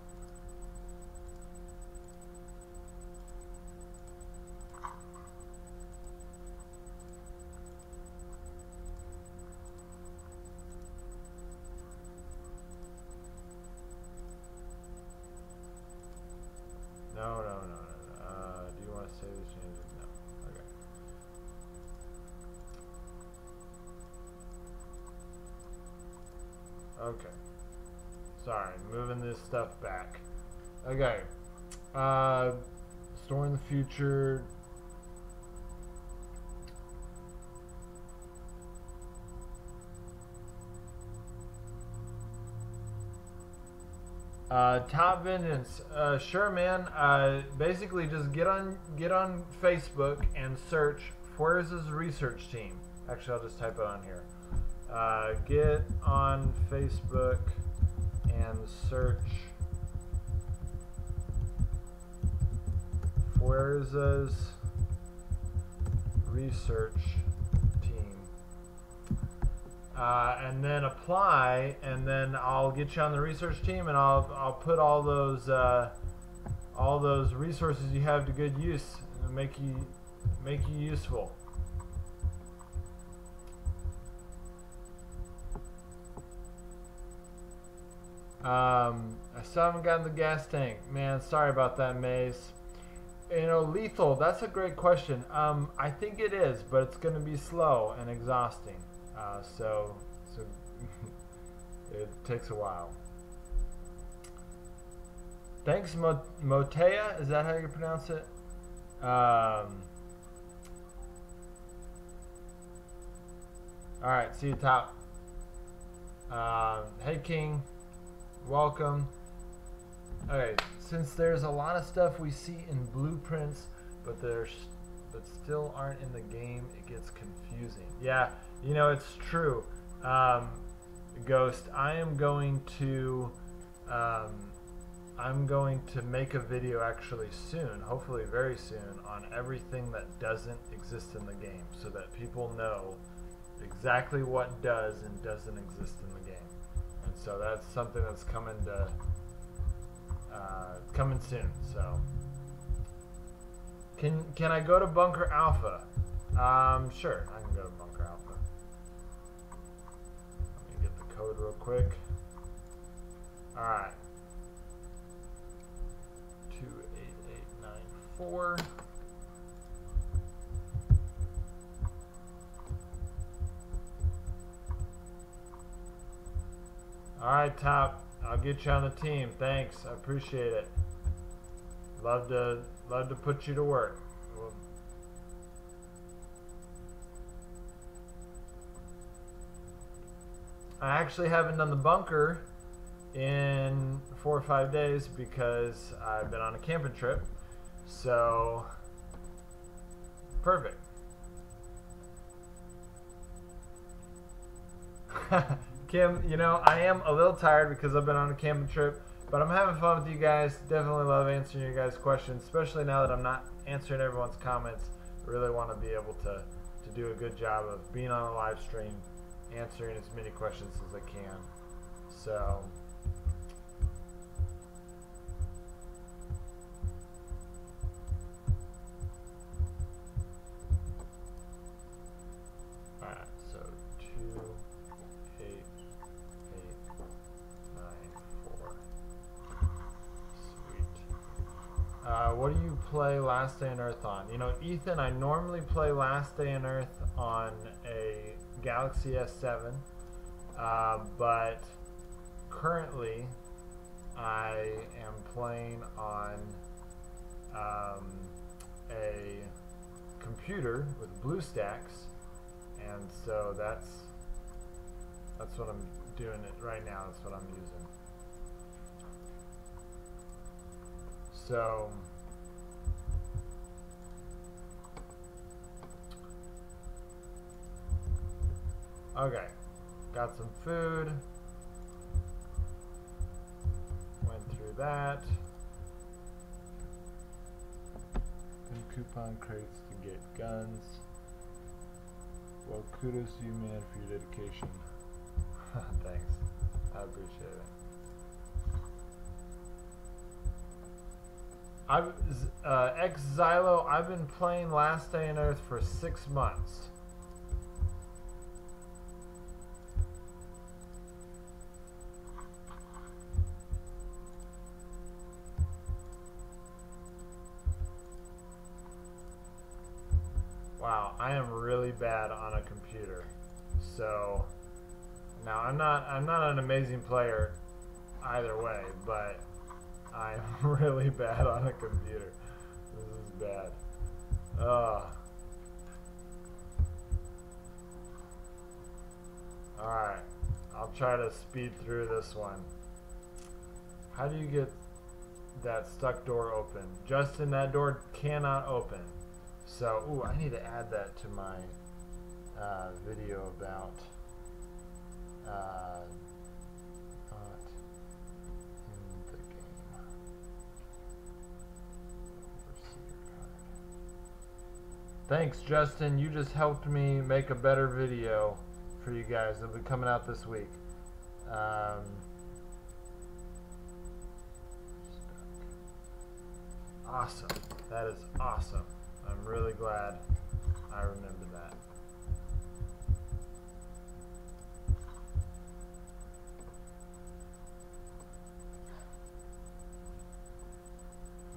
No. Do you want to save the changes? No. Okay. Okay. Sorry, moving this stuff back. Okay. Store in the future. Top Vengeance, sure, man. Basically, just get on Facebook and search Fuerza's research team. Actually, I'll just type it on here. Get on Facebook and search Fuerza's research team. And then apply, and then I'll get you on the research team, and I'll put all those resources you have to good use and make you useful. I still haven't gotten the gas tank, man. Sorry about that, Maze. You know, lethal. That's a great question. I think it is, but it's going to be slow and exhausting. So it takes a while. Thanks, Motea. Is that how you pronounce it? All right. See you, top. Hey, King. Welcome. Okay. Since there's a lot of stuff we see in blueprints, but still aren't in the game, it gets confusing. Yeah, you know, it's true. Ghost, I'm going to make a video actually soon, hopefully very soon, on everything that doesn't exist in the game, so that people know exactly what does and doesn't exist in the game. And so that's something that's coming soon. So can I go to Bunker Alpha? Sure, I can go to Bunker Alpha. Let me get the code real quick. All right, 28894. All right, top. I'll get you on the team. Thanks, I appreciate it. Love to put you to work. I actually haven't done the bunker in 4 or 5 days because I've been on a camping trip. So perfect. Kim, you know, I am a little tired because I've been on a camping trip, but I'm having fun with you guys. Definitely love answering your guys' questions, especially now that I'm not answering everyone's comments. I really want to be able to do a good job of being on a live stream, answering as many questions as I can. So alright, so 28894. Sweet. What do you play Last Day on Earth on? You know, Ethan, I normally play Last Day on Earth on a Galaxy S7, but currently I am playing on a computer with BlueStacks, and so that's what I'm doing it right now. That's what I'm using. So okay, got some food, went through that. Then coupon crates to get guns. Well, kudos to you, man, for your dedication. Thanks, I appreciate it. Xylo, I've been playing Last Day on Earth for 6 months. Wow, I am really bad on a computer. So now I'm not an amazing player either way, but I'm really bad on a computer. This is bad. Alright, I'll try to speed through this one. How do you get that stuck door open? Justin, that door cannot open. So, ooh, I need to add that to my video about not in the game. Overseer card. Thanks, Justin. You just helped me make a better video for you guys. It'll be coming out this week. Awesome. That is awesome. I'm really glad I remembered that.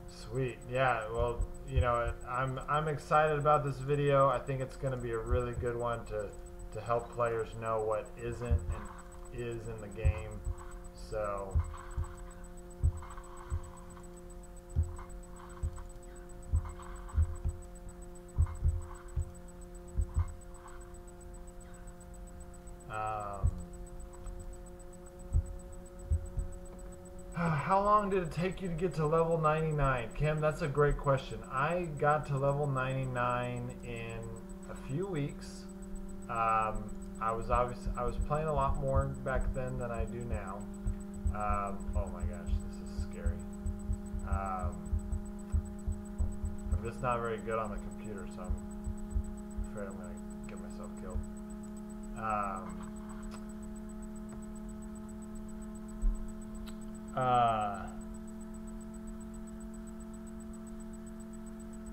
Sweet. Yeah, well, you know, I'm excited about this video. I think it's going to be a really good one to help players know what isn't and is in the game. So how long did it take you to get to level 99? Kim, that's a great question. I got to level 99 in a few weeks. I was playing a lot more back then than I do now. Oh my gosh, this is scary. I'm just not very good on the computer, so I'm afraid I'm gonna get myself killed.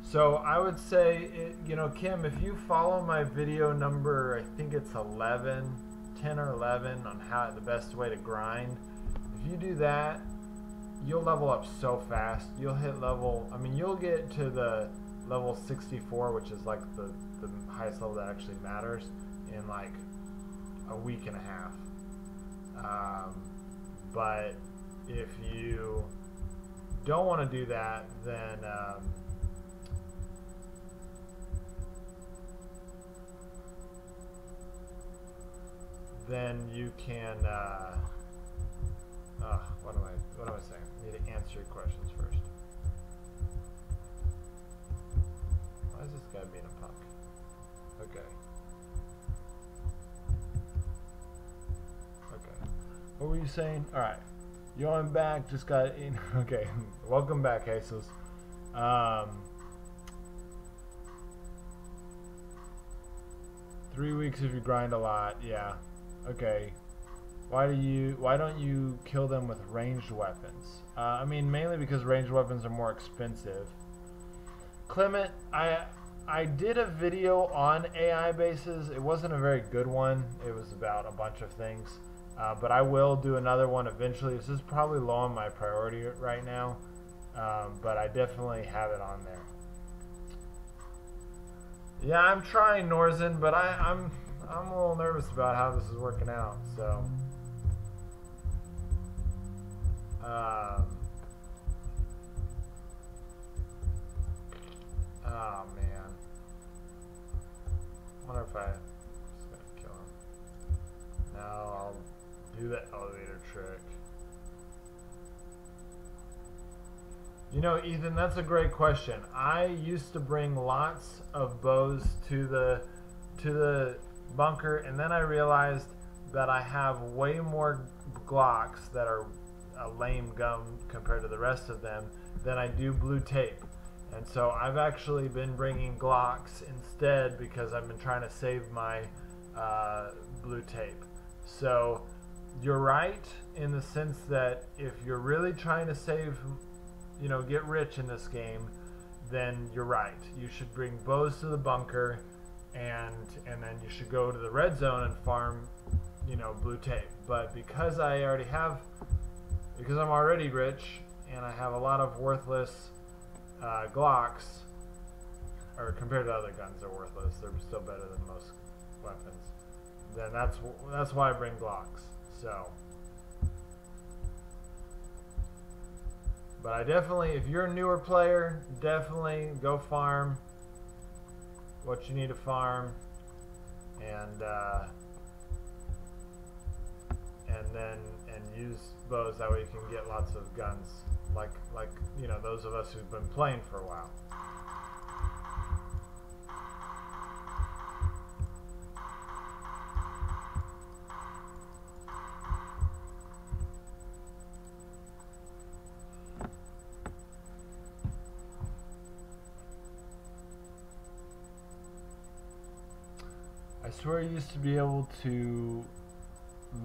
So I would say, you know, Kim, if you follow my video number, I think it's 10 or 11 on how the best way to grind. If you do that, you'll level up so fast. You'll hit level, I mean, you'll get to the level 64, which is like the highest level that actually matters, in like a week and a half. But if you don't want to do that, then you can what am I saying? I need to answer your questions first. Why is this guy being a punk? Okay. What were you saying? Alright. Yo, I'm back. Just got in. Okay. Welcome back, Jesus. 3 weeks if you grind a lot. Yeah. Okay. Why don't you kill them with ranged weapons? I mean, mainly because ranged weapons are more expensive. Clement, I did a video on AI bases. It wasn't a very good one. It was about a bunch of things. But I will do another one eventually. This is probably low on my priority right now. But I definitely have it on there. Yeah, I'm trying, Norzen, but I'm a little nervous about how this is working out, so oh man. I wonder if I'm just gonna kill him. No, I'll do the elevator trick. You know, Ethan, that's a great question. I used to bring lots of bows to the bunker, and then I realized that I have way more Glocks that are a lame gun compared to the rest of them than I do blue tape. And so I've actually been bringing Glocks instead because I've been trying to save my blue tape. So you're right in the sense that if you're really trying to save, you know, get rich in this game, then you're right. You should bring bows to the bunker, and then you should go to the red zone and farm, you know, blue tape. But because I'm already rich and I have a lot of worthless Glocks, or compared to other guns, they're worthless. They're still better than most weapons. Then that's why I bring Glocks. So, but I definitely, if you're a newer player, definitely go farm what you need to farm, and use bows. That way you can get lots of guns, like you know, those of us who've been playing for a while. I swear I used to be able to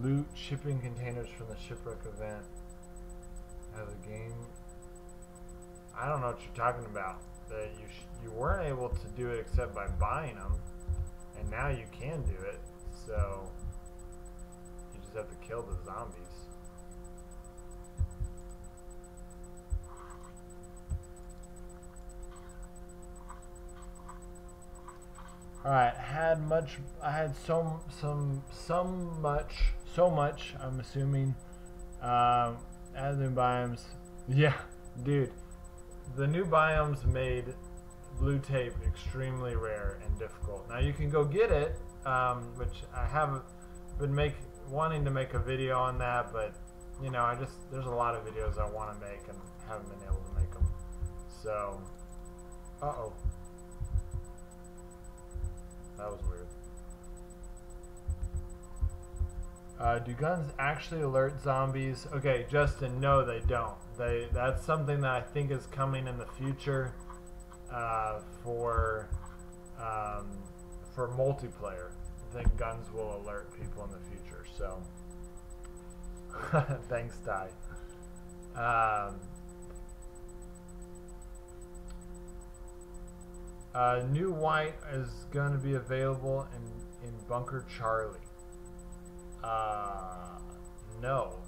loot shipping containers from the shipwreck event as a game. I don't know what you're talking about. That you weren't able to do it except by buying them, and now you can do it. So you just have to kill the zombies. Alright, I had so much, I'm assuming, add new biomes. Yeah, dude, the new biomes made blue tape extremely rare and difficult. Now you can go get it, which I haven't been wanting to make a video on that, but you know, there's a lot of videos I want to make and haven't been able to make them. So, uh-oh. That was weird. Do guns actually alert zombies? Okay, Justin, no, they don't. That's something that I think is coming in the future for multiplayer. I think guns will alert people in the future. So, thanks, Ty. New white is going to be available in Bunker Charlie. No,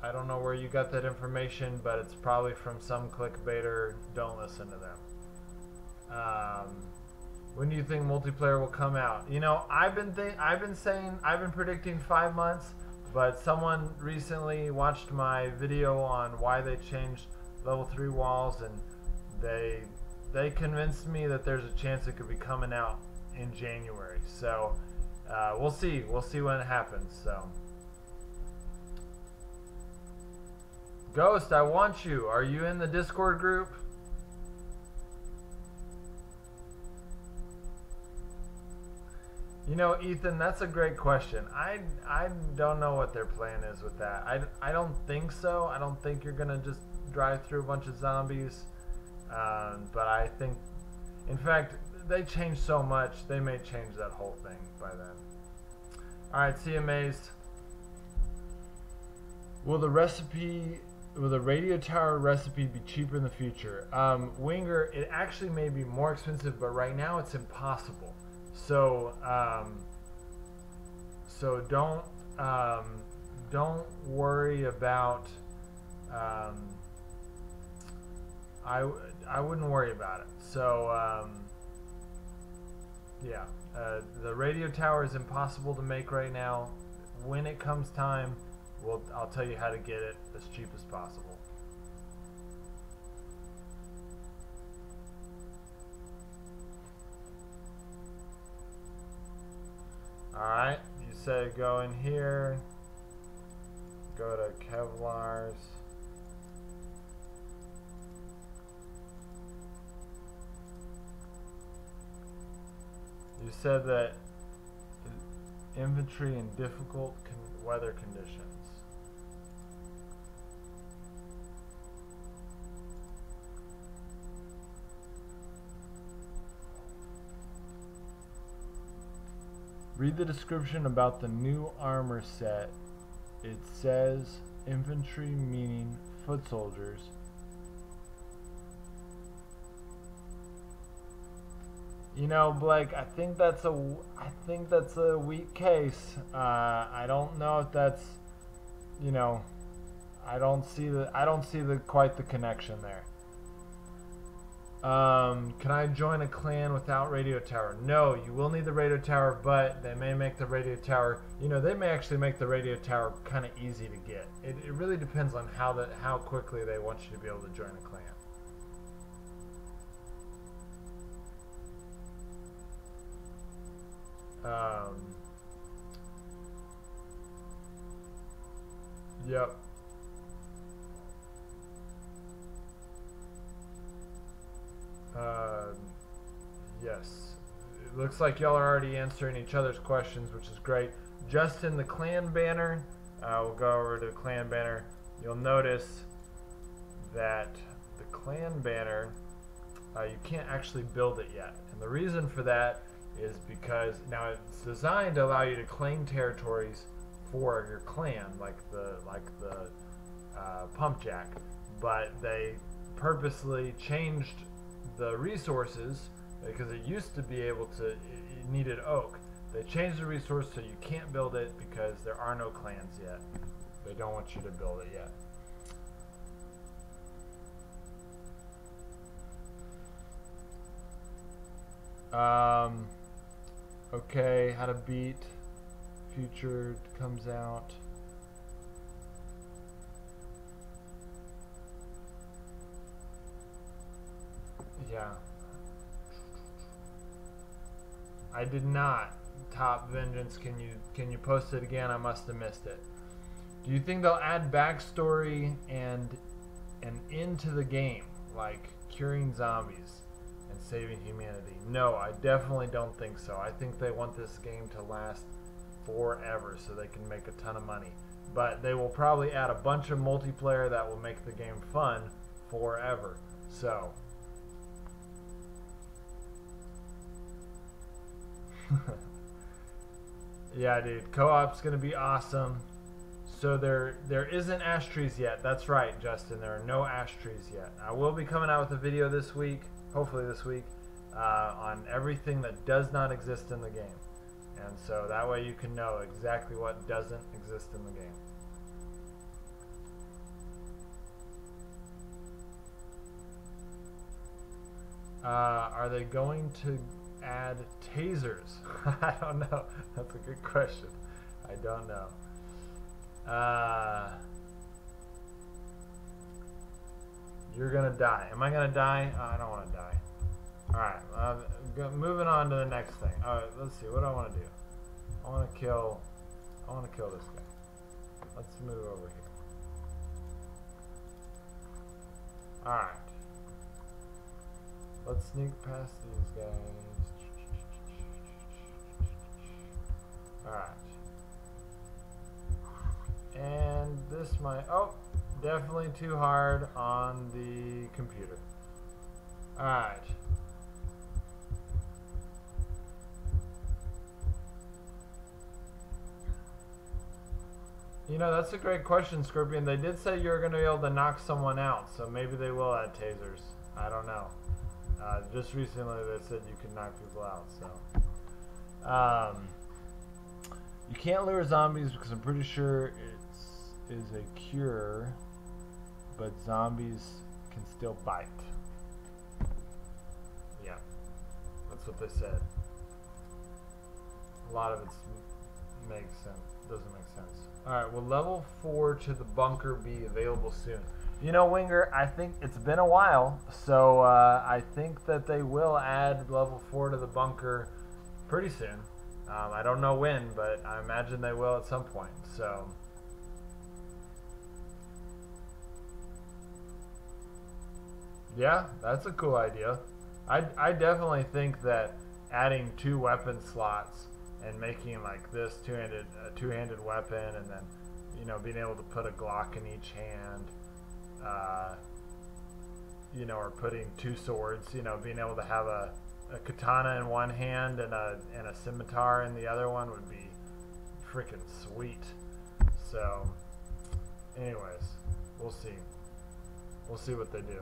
I don't know where you got that information, but it's probably from some clickbaiter. Don't listen to them. When do you think multiplayer will come out? You know, I've been predicting 5 months, but someone recently watched my video on why they changed level 3 walls, and they convinced me that there's a chance it could be coming out in January. So we'll see when it happens. So Ghost, I want you. Are you in the Discord group? You know, Ethan, that's a great question. I don't know what their plan is with that. I don't think so. I don't think you're gonna just drive through a bunch of zombies. But I think, in fact, they changed so much, they may change that whole thing by then. Alright, CMAs. Will the radio tower recipe be cheaper in the future? Winger, it actually may be more expensive, but right now it's impossible. So, don't worry about, I wouldn't worry about it. So, yeah, the radio tower is impossible to make right now. When it comes time, I'll tell you how to get it as cheap as possible. Alright, you said go in here, go to Kevlar's. You said that infantry in difficult weather conditions. Read the description about the new armor set. It says infantry meaning foot soldiers. You know, Blake, I think that's a weak case. I don't know if that's, you know, I don't see quite the connection there. Can I join a clan without radio tower? No, you will need the radio tower, but they may make the radio tower, you know, they may actually make the radio tower kind of easy to get. It really depends on how quickly they want you to be able to join a clan. Yep. Yes. It looks like y'all are already answering each other's questions, which is great. Justin, the clan banner, we'll go over to the clan banner. You'll notice that the clan banner, you can't actually build it yet. And the reason for that is because now it's designed to allow you to claim territories for your clan, like the pump jack, but they purposely changed the resources because it used to be able to, it needed oak. They changed the resource so you can't build it because there are no clans yet. They don't want you to build it yet. Okay, how to beat. Future comes out. Yeah. I did not. Top Vengeance, can you post it again? I must have missed it. Do you think they'll add backstory and an end to the game, like curing zombies and saving humanity? No, I definitely don't think so. I think they want this game to last forever so they can make a ton of money. But they will probably add a bunch of multiplayer that will make the game fun forever. So yeah, dude, co-op's gonna be awesome. So there isn't ash trees yet. That's right, Justin. There are no ash trees yet. I will be coming out with a video this week, hopefully this week, on everything that does not exist in the game. And so that way you can know exactly what doesn't exist in the game. Are they going to add tasers? I don't know. That's a good question. I don't know. You're gonna die. Am I gonna die? I don't want to die. Alright, moving on to the next thing. Alright, let's see. What do I want to do? I want to kill this guy. Let's move over here. Alright. Let's sneak past these guys. Alright. And this might... Oh! Definitely too hard on the computer. Alright. You know, that's a great question, Scorpion. They did say you were going to be able to knock someone out, so maybe they will add tasers. I don't know. Just recently they said you could knock people out, so... you can't lure zombies because I'm pretty sure it is a cure, but zombies can still bite. Yeah, that's what they said. A lot of it makes sense. Doesn't make sense. Alright, will level 4 to the bunker be available soon? You know, Winger, I think it's been a while, so I think that they will add level 4 to the bunker pretty soon. I don't know when, but I imagine they will at some point, so... Yeah, that's a cool idea. I definitely think that adding 2 weapon slots and making like this two-handed weapon, and then, you know, being able to put a Glock in each hand, you know, or putting 2 swords, you know, being able to have a katana in one hand and a scimitar in the other one would be freaking sweet. So, anyways, we'll see. We'll see what they do.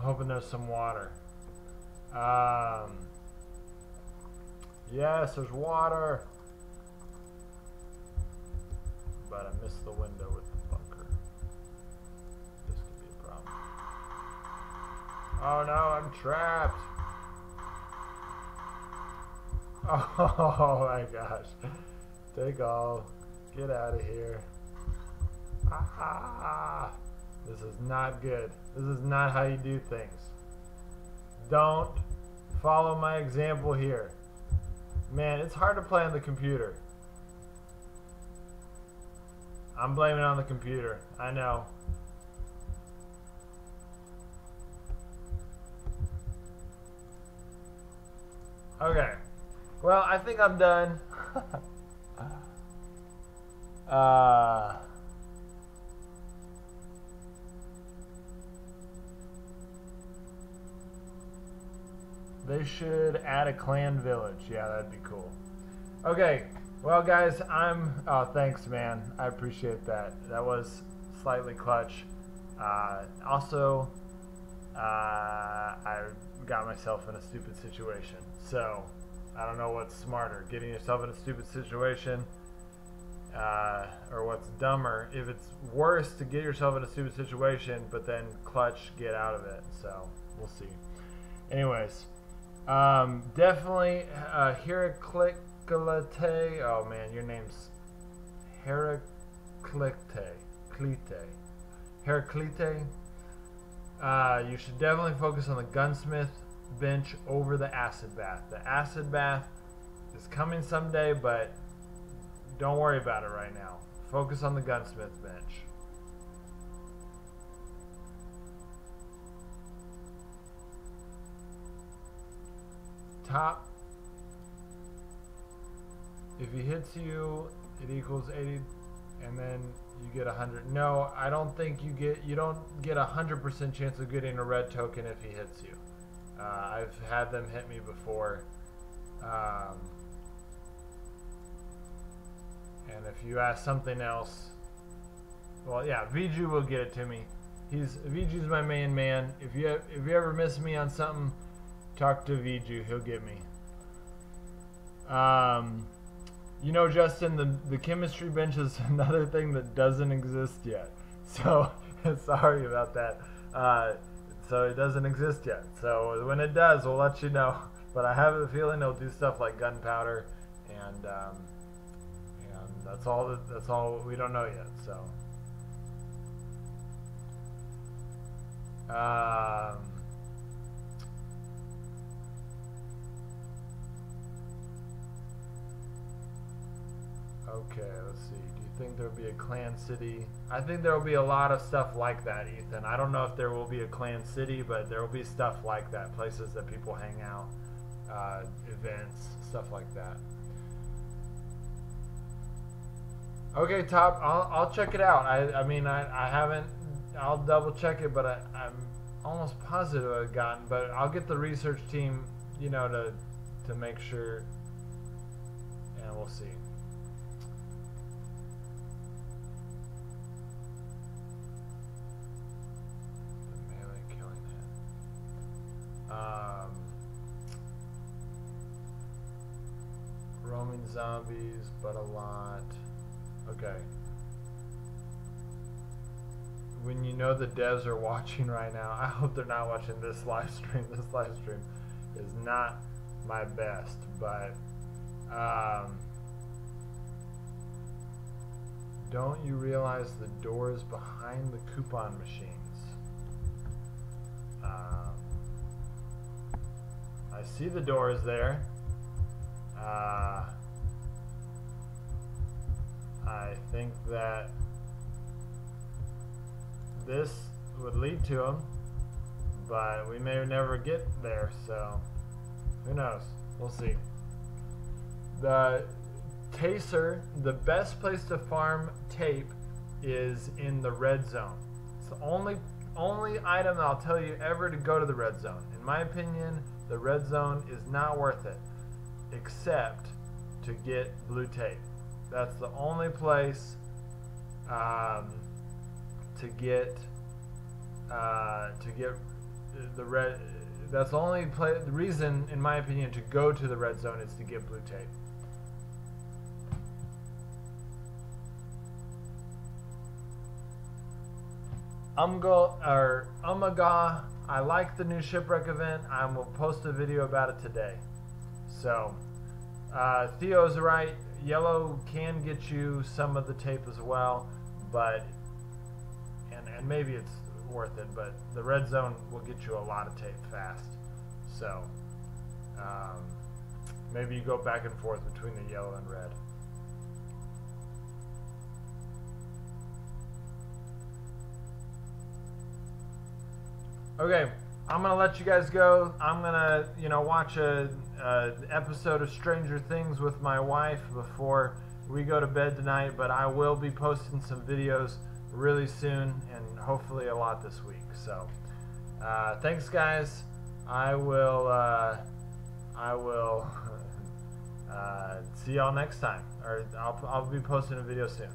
Hoping there's some water. Yes, there's water. But I missed the window with the bunker. This could be a problem. Oh no, I'm trapped. Oh my gosh. Take all. Get out of here. Ah! This is not good. This is not how you do things. Don't follow my example here. Man, it's hard to play on the computer. I'm blaming it on the computer. I know. Okay. Well, I think I'm done. They should add a clan village. Yeah, that'd be cool. Okay, Well, guys, oh, thanks, man. I appreciate that. That was slightly clutch. Also, I got myself in a stupid situation. So, I don't know what's smarter, getting yourself in a stupid situation, or what's dumber. If it's worse to get yourself in a stupid situation, but then clutch, get out of it. So, we'll see. Anyways, definitely, Heraclite. Oh man, your name's Heraclite. Heraclite. You should definitely focus on the gunsmith bench over the acid bath. The acid bath is coming someday, but don't worry about it right now. Focus on the gunsmith bench. Top. If he hits you, it equals 80, and then you get 100. No, I don't think you don't get 100% chance of getting a red token if he hits you. I've had them hit me before. And if you ask something else, well, yeah, Viju will get it to me. Viju's my main man. If you ever miss me on something, talk to Viju. He'll get me. You know, Justin, the chemistry bench is another thing that doesn't exist yet. So, sorry about that. So it doesn't exist yet. So when it does, we'll let you know. But I have a feeling it'll do stuff like gunpowder, and that's all we don't know yet. So. Okay, let's see. Do you think there'll be a clan city? I think there will be a lot of stuff like that, Ethan. I don't know if there will be a clan city, but there will be stuff like that. Places that people hang out, events, stuff like that. Okay, Top. I'll check it out. I mean, I haven't. I'll double check it, but I'm almost positive I've gotten. But I'll get the research team, you know, to make sure, and we'll see. Roaming zombies, but a lot. Okay. When you know the devs are watching right now, I hope they're not watching this live stream. This live stream is not my best, but don't you realize the doors behind the coupon machines? I see the doors there. I think that this would lead to them, but we may never get there, so who knows? We'll see. The Taser, the best place to farm tape is in the red zone. It's the only item that I'll tell you ever to go to the red zone. In my opinion, the red zone is not worth it, except to get blue tape. That's the only place to get the red. That's the only the reason, in my opinion, to go to the red zone is to get blue tape. Umaga, I like the new shipwreck event. I will post a video about it today. So, Theo's right. Yellow can get you some of the tape as well, but and maybe it's worth it. But the red zone will get you a lot of tape fast. So, maybe you go back and forth between the yellow and red. Okay, I'm gonna let you guys go. I'm gonna, watch a episode of Stranger Things with my wife before we go to bed tonight. But I will be posting some videos really soon, and hopefully a lot this week. So, thanks, guys. I will See y'all next time. Or I'll be posting a video soon.